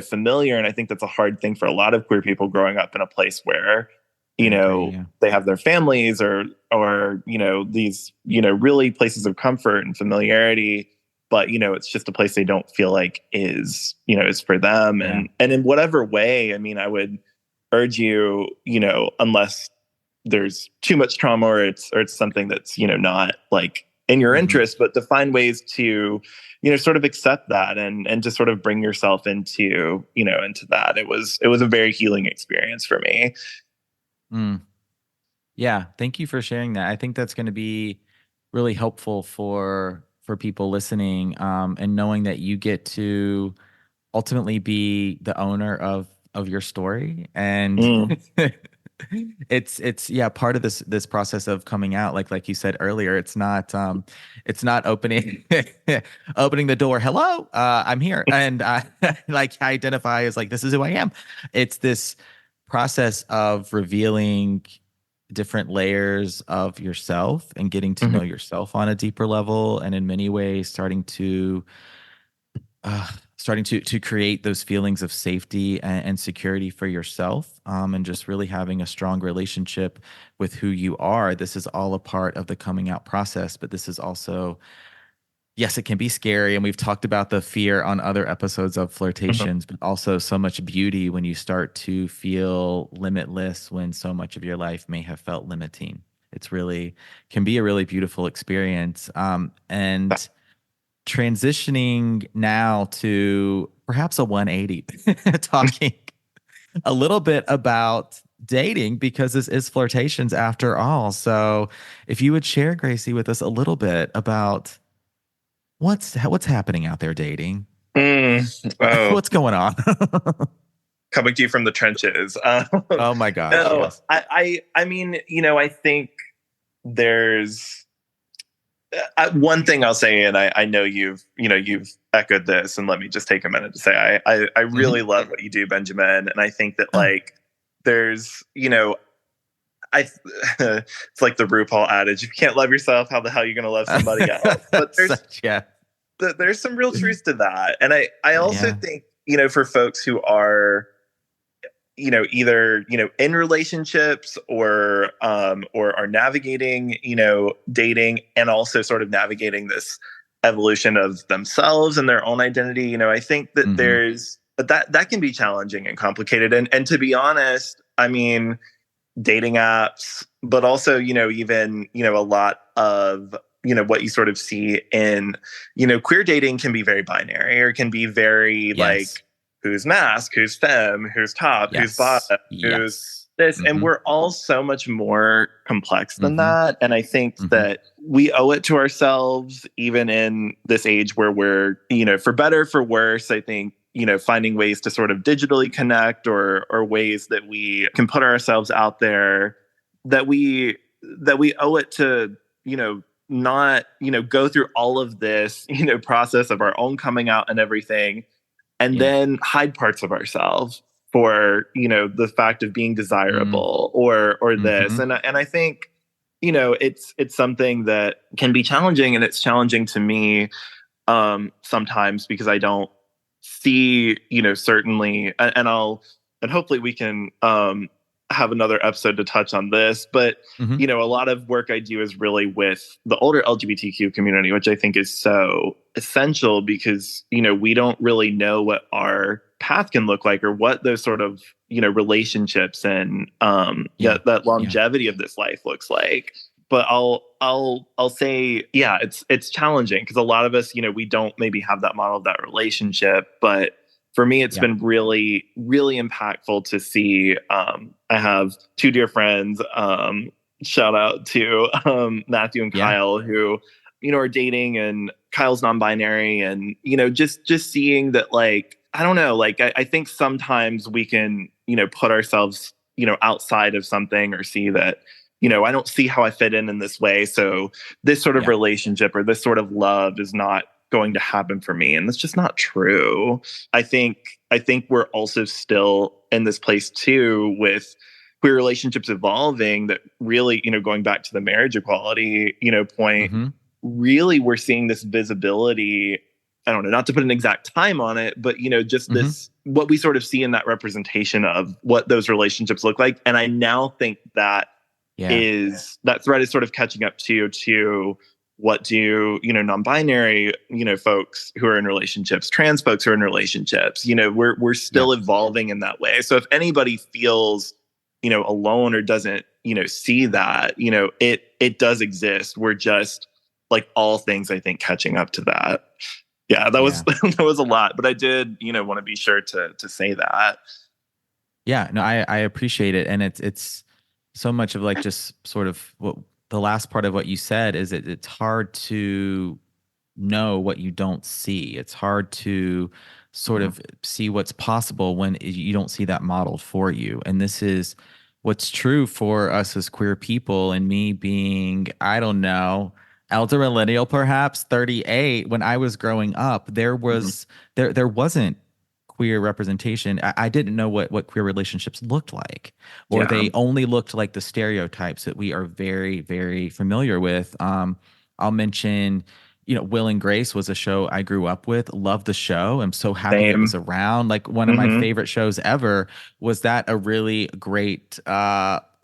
familiar. And I think that's a hard thing for a lot of queer people growing up in a place where, they have their families or, these, really places of comfort and familiarity, but, it's just a place they don't feel like is for them. And in whatever way, I mean, I would urge you, unless there's too much trauma or it's something that's, not like in your interest, but to find ways to, sort of accept that and to sort of bring yourself into, into that. It was a very healing experience for me. Yeah. Thank you for sharing that. I think that's going to be really helpful for people listening, and knowing that you get to ultimately be the owner of your story. And it's part of this process of coming out, like you said earlier. It's not opening opening the door, hello, I'm here, and I like identify as like, this is who I am. It's this process of revealing different layers of yourself and getting to know yourself on a deeper level, and in many ways starting to create those feelings of safety and security for yourself, and just really having a strong relationship with who you are. This is all a part of the coming out process, but this is also, yes, it can be scary. And we've talked about the fear on other episodes of Flirtations, but also so much beauty when you start to feel limitless when so much of your life may have felt limiting. It's really can be a really beautiful experience. And transitioning now to perhaps a 180, talking a little bit about dating, because this is Flirtations after all. So if you would share, Gracie, with us a little bit about what's happening out there dating. What's going on? Coming to you from the trenches. Oh my gosh. No, yes. I mean, I think there's one thing I'll say, and I know you've echoed this, and let me just take a minute to say I really love what you do, Benjamin, and I think that like there's it's like the RuPaul adage: if you can't love yourself, how the hell are you going to love somebody else? But there's some real truth to that, and I also think for folks who are either in relationships or are navigating dating, and also sort of navigating this evolution of themselves and their own identity, I think that there's that can be challenging and complicated, and to be honest, I mean, dating apps, but also even a lot of what you sort of see in queer dating can be very binary, or can be very like, who's mask, who's femme, who's top, who's bottom, who's this. And we're all so much more complex than that. And I think that we owe it to ourselves, even in this age where we're, for better, for worse, I think, finding ways to sort of digitally connect, or ways that we can put ourselves out there, that we owe it to, not, go through all of this, process of our own coming out and everything, and then hide parts of ourselves for, the fact of being desirable or this. And I think, it's something that can be challenging, and it's challenging to me sometimes, because I don't see, certainly, and hopefully we can have another episode to touch on this, but a lot of work I do is really with the older LGBTQ community, which I think is so essential, because we don't really know what our path can look like, or what those sort of relationships and that longevity of this life looks like. But I'll say, it's challenging, because a lot of us, we don't maybe have that model of that relationship. But for me, it's been really, really impactful to see. I have two dear friends, shout out to Matthew and Kyle, who, are dating, and Kyle's non-binary, and, just seeing that, like, I don't know, like, I think sometimes we can, put ourselves, outside of something, or see that, I don't see how I fit in this way. So this sort of relationship, or this sort of love, is not going to happen for me. And that's just not true. I think we're also still in this place too, with queer relationships evolving, that really, going back to the marriage equality, point, really we're seeing this visibility. I don't know, not to put an exact time on it, but, just this, what we sort of see in that representation of what those relationships look like. And I now think that that thread is sort of catching up to what do, non-binary, folks who are in relationships, trans folks who are in relationships, we're still evolving in that way. So if anybody feels, alone, or doesn't, see that, it does exist. We're just, like all things, I think, catching up to that. Yeah, that was that was a lot, but I did, want to be sure to say that. Yeah, no, I appreciate it, and it's so much of like just sort of what the last part of what you said is it's hard to know what you don't see. It's hard to sort of see what's possible when you don't see that model for you. And this is what's true for us as queer people, and me being, I don't know, elder millennial, perhaps 38. When I was growing up, there wasn't queer representation. I didn't know what queer relationships looked like, or they only looked like the stereotypes that we are very, very familiar with. I'll mention, Will and Grace was a show I grew up with. Loved the show. I'm so happy it was around. Like one of my favorite shows ever. Was that a really great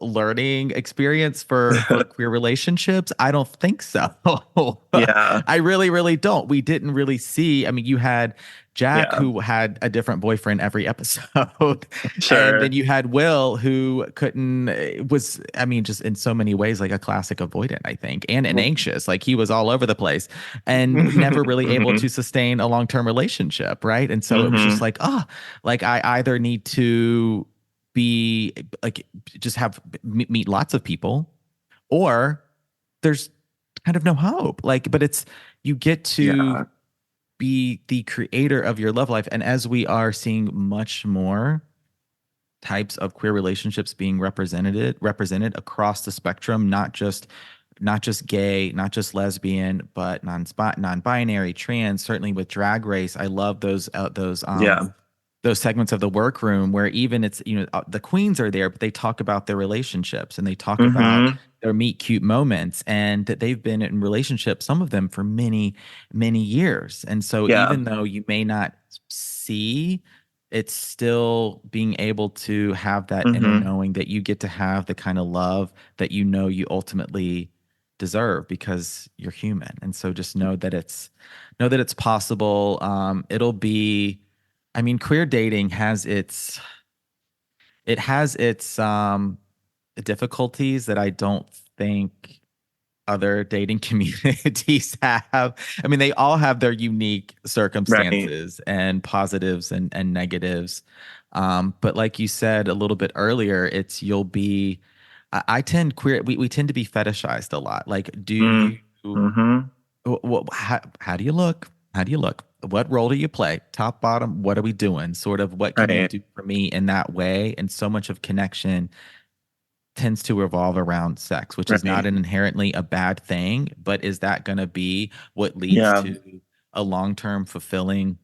learning experience for queer relationships? I don't think so. Yeah. I really, really don't. We didn't really see. I mean, you had Jack, who had a different boyfriend every episode. Sure. And then you had Will, who was, I mean, just in so many ways, like a classic avoidant, I think, and an anxious. Like he was all over the place and never really able to sustain a long-term relationship. Right. And so it was just like, like I either need to be like, just meet lots of people, or there's kind of no hope. Like, but you get to be the creator of your love life. And as we are seeing much more types of queer relationships being represented across the spectrum, not just gay, not just lesbian, but non-binary, trans, certainly with Drag Race. I love those segments of the workroom where even it's, the queens are there, but they talk about their relationships and they talk about their meet cute moments, and that they've been in relationships, some of them for many, many years. And so even though you may not see, it's still being able to have that inner knowing that you get to have the kind of love that you ultimately deserve because you're human. And so just know that it's possible. It'll be, I mean, queer dating has its difficulties that I don't think other dating communities have. I mean, they all have their unique circumstances and positives and negatives. But like you said a little bit earlier, we tend to be fetishized a lot. Like, how do you look? How do you look? What role do you play? Top, bottom, what are we doing? Sort of what can you do for me in that way? And so much of connection tends to revolve around sex, which is not inherently a bad thing, but is that going to be what leads to a long-term fulfilling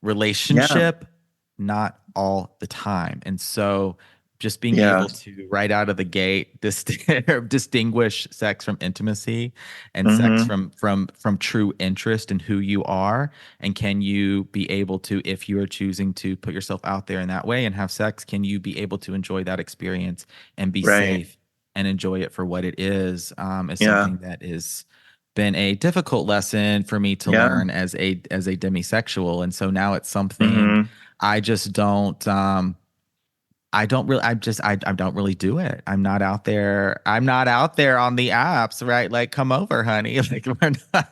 relationship? Not all the time. And so just being able to right out of the gate distinguish sex from intimacy and sex from true interest in who you are, and can you be able to, if you are choosing to put yourself out there in that way and have sex, can you be able to enjoy that experience and be safe and enjoy it for what it is something that has been a difficult lesson for me to learn as a demisexual. And so now it's something I just don't I don't really do it. I'm not out there on the apps, right? Like, come over, honey. Like, we're not.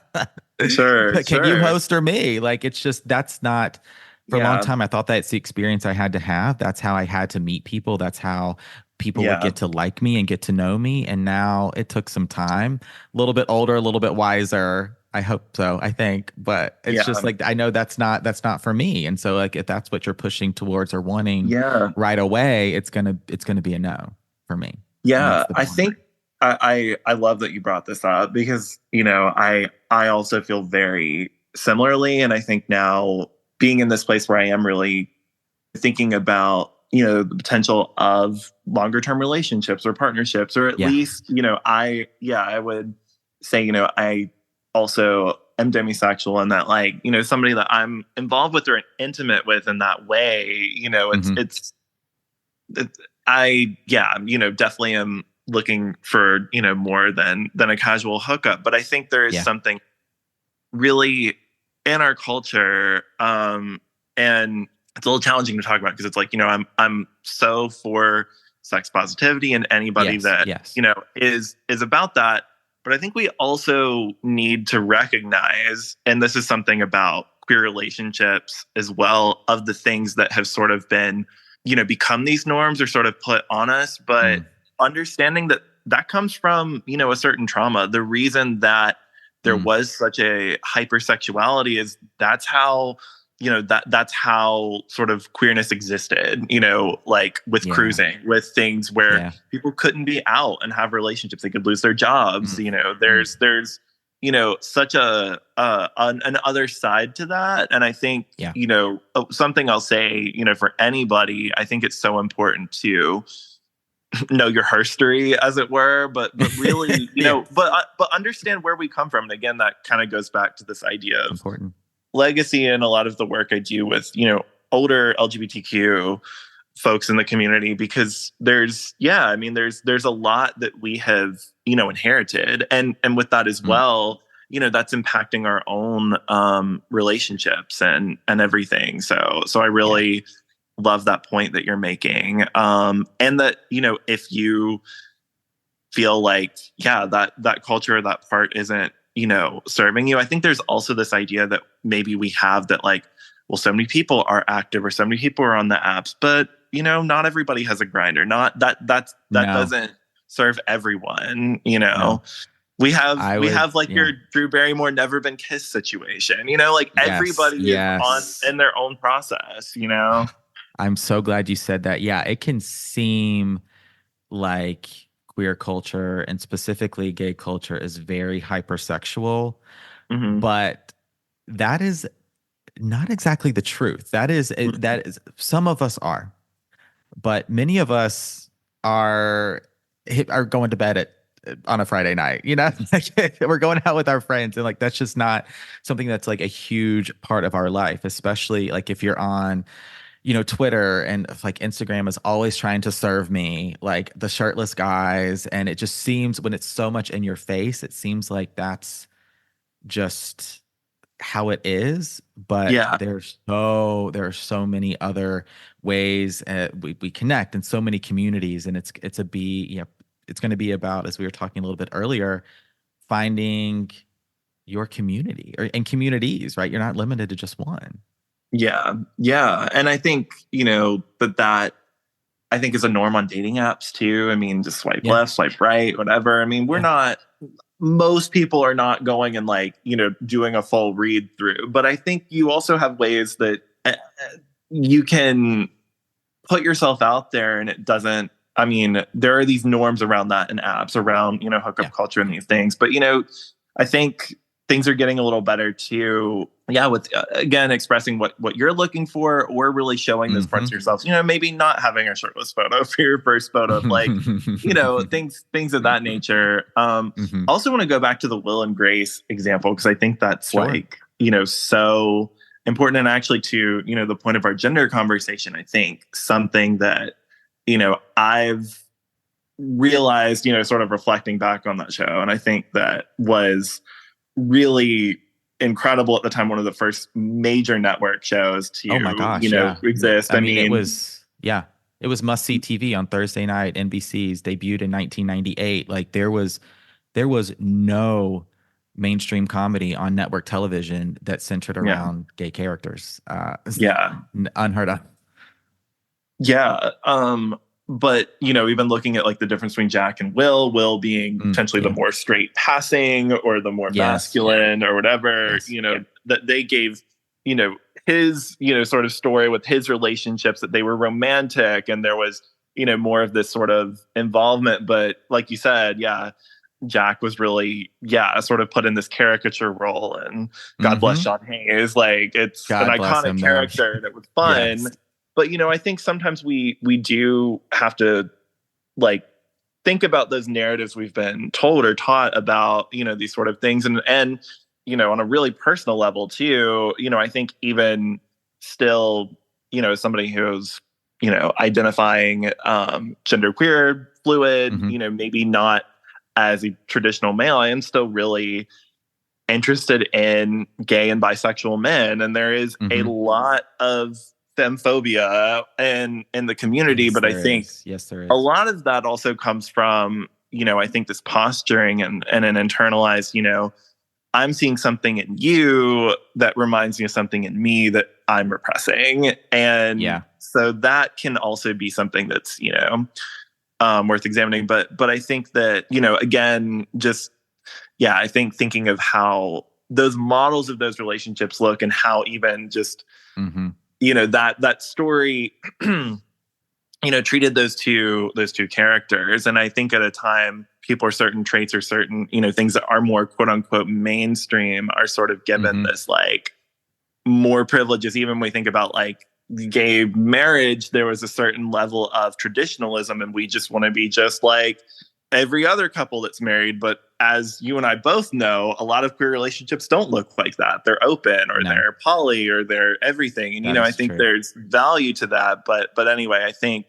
Sure. Can you host or me? Like, it's just, that's not, for a long time, I thought that's the experience I had to have. That's how I had to meet people. That's how people would get to like me and get to know me. And now it took some time, a little bit older, a little bit wiser. I hope so, I think, but it's just like, I know that's not for me. And so like, if that's what you're pushing towards or wanting right away, it's going to be a no for me. Yeah. I think I love that you brought this up because, I also feel very similarly. And I think now being in this place where I am really thinking about, the potential of longer term relationships or partnerships, or at least, I would say, I also am demisexual, and that like, somebody that I'm involved with or intimate with in that way, I definitely am looking for, more than a casual hookup. But I think there is something really in our culture, and it's a little challenging to talk about because it's like, I'm so for sex positivity and anybody that, is about that. But I think we also need to recognize, and this is something about queer relationships as well, of the things that have sort of been, become these norms or sort of put on us, but understanding that that comes from, a certain trauma. The reason that there was such a hypersexuality is that's how, that's how sort of queerness existed, like with cruising, with things where people couldn't be out and have relationships. They could lose their jobs. There's such an other side to that. And I think, something I'll say, for anybody, I think it's so important to know your history, as it were, but really, but understand where we come from. And again, that kind of goes back to this idea of important legacy and a lot of the work I do with, older LGBTQ folks in the community, because there's a lot that we have, inherited. And with that as well, that's impacting our own relationships and everything. So I really love that point that you're making. And that, if you feel like, that culture or that part isn't, serving you, I think there's also this idea that maybe we have that, like, well, so many people are active or so many people are on the apps, but, not everybody has a grinder. Not that doesn't serve everyone, No. We have your Drew Barrymore Never Been Kissed situation, everybody is in their own process, I'm so glad you said that. Yeah, it can seem like queer culture and specifically gay culture is very hypersexual, but that is not exactly the truth. That is some of us are, but many of us are going to bed on a Friday night, like we're going out with our friends, and like that's just not something that's like a huge part of our life, especially like if you're on Twitter, and like Instagram is always trying to serve me like the shirtless guys. And it just seems, when it's so much in your face, it seems like that's just how it is. But there are so many other ways we connect in so many communities. And it's going to be about, as we were talking a little bit earlier, finding your community and communities, right? You're not limited to just one. Yeah. And I think, that I think is a norm on dating apps too. I mean, just swipe left, swipe right, whatever. I mean, most people are not going and like, doing a full read through, but I think you also have ways that you can put yourself out there, and it doesn't, I mean, there are these norms around that in apps, around, hookup culture and these things, but, I think things are getting a little better too. With again expressing what you're looking for, or really showing those parts of yourselves. Maybe not having a shirtless photo for your first photo, like things of that nature. Also want to go back to the Will and Grace example, because I think that's like so important, and actually to the point of our gender conversation, I think something that I've realized sort of reflecting back on that show, and I think that was really incredible at the time, one of the first major network shows to exist. I mean, it was must-see TV on Thursday night. NBC's debuted in 1998. Like there was no mainstream comedy on network television that centered around gay characters. Unheard of. But, even looking at like the difference between Jack and Will being potentially the more straight passing or the more masculine or whatever, that they gave, his, sort of story with his relationships, that they were romantic and there was, more of this sort of involvement. But like you said, Jack was really, sort of put in this caricature role, and God bless Sean Hayes. Like it's an iconic character that was fun. Yes. But, I think sometimes we do have to like think about those narratives we've been told or taught about, these sort of things. And, on a really personal level too, I think even still, as somebody who's, identifying genderqueer, fluid, maybe not as a traditional male, I am still really interested in gay and bisexual men. And there is a lot of femphobia in the community, but I think there is. A lot of that also comes from I think this posturing and an internalized, I'm seeing something in you that reminds me of something in me that I'm repressing. And so that can also be something that's, worth examining. But I think that, again, I think thinking of how those models of those relationships look and how even just, that story, treated those two characters. And I think at a time, people or certain traits or certain, things that are more quote unquote mainstream are sort of given this like more privileges. Even when we think about like gay marriage, there was a certain level of traditionalism, and we just want to be just like every other couple that's married. But as you and I both know, a lot of queer relationships don't look like that. They're open, or they're poly, or they're everything. And, I think there's value to that. But anyway, I think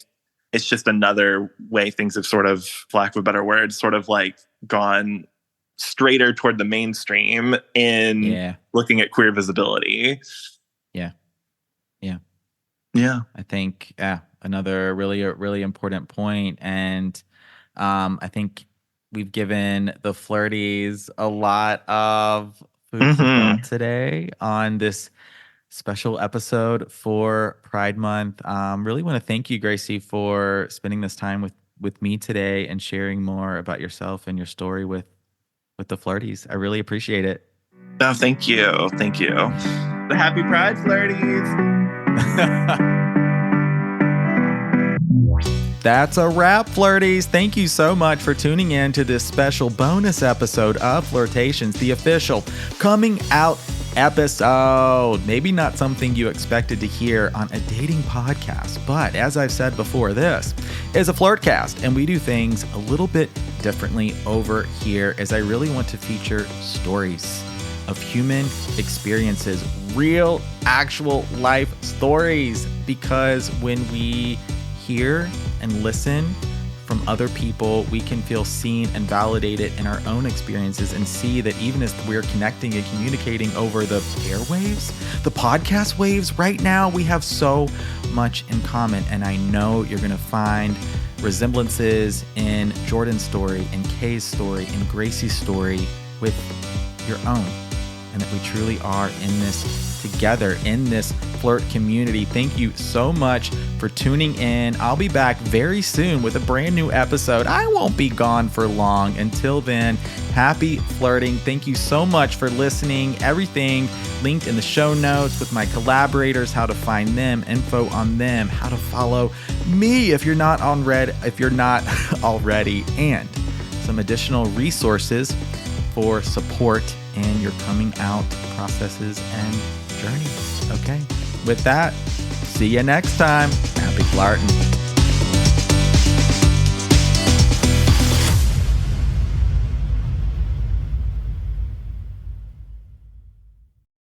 it's just another way things have sort of, for lack of a better word, sort of like gone straighter toward the mainstream in looking at queer visibility. Yeah. I think, another really important point. And I think we've given the Flirties a lot of food for thought today on this special episode for Pride Month. Really want to thank you, Gracie, for spending this time with me today and sharing more about yourself and your story with the Flirties. I really appreciate it. Oh, thank you. The happy Pride, Flirties. That's a wrap, Flirties. Thank you so much for tuning in to this special bonus episode of Flirtations, the official coming out episode. Maybe not something you expected to hear on a dating podcast, but as I've said before, this is a Flirtcast, and we do things a little bit differently over here, as I really want to feature stories of human experiences, real, actual life stories, because when we hear and listen from other people, we can feel seen and validated in our own experiences, and see that even as we're connecting and communicating over the airwaves, the podcast waves right now, we have so much in common. And I know you're going to find resemblances in Jordan's story, in Kay's story, in Gracie's story with your own, and that we truly are in this together, in this flirt community. Thank you so much for tuning in. I'll be back very soon with a brand new episode. I won't be gone for long. Until then, happy flirting. Thank you so much for listening. Everything linked in the show notes with my collaborators, how to find them, info on them, how to follow me if you're not already, and some additional resources for support in your coming out processes and journeys. Okay. With that, see you next time. Happy flirting.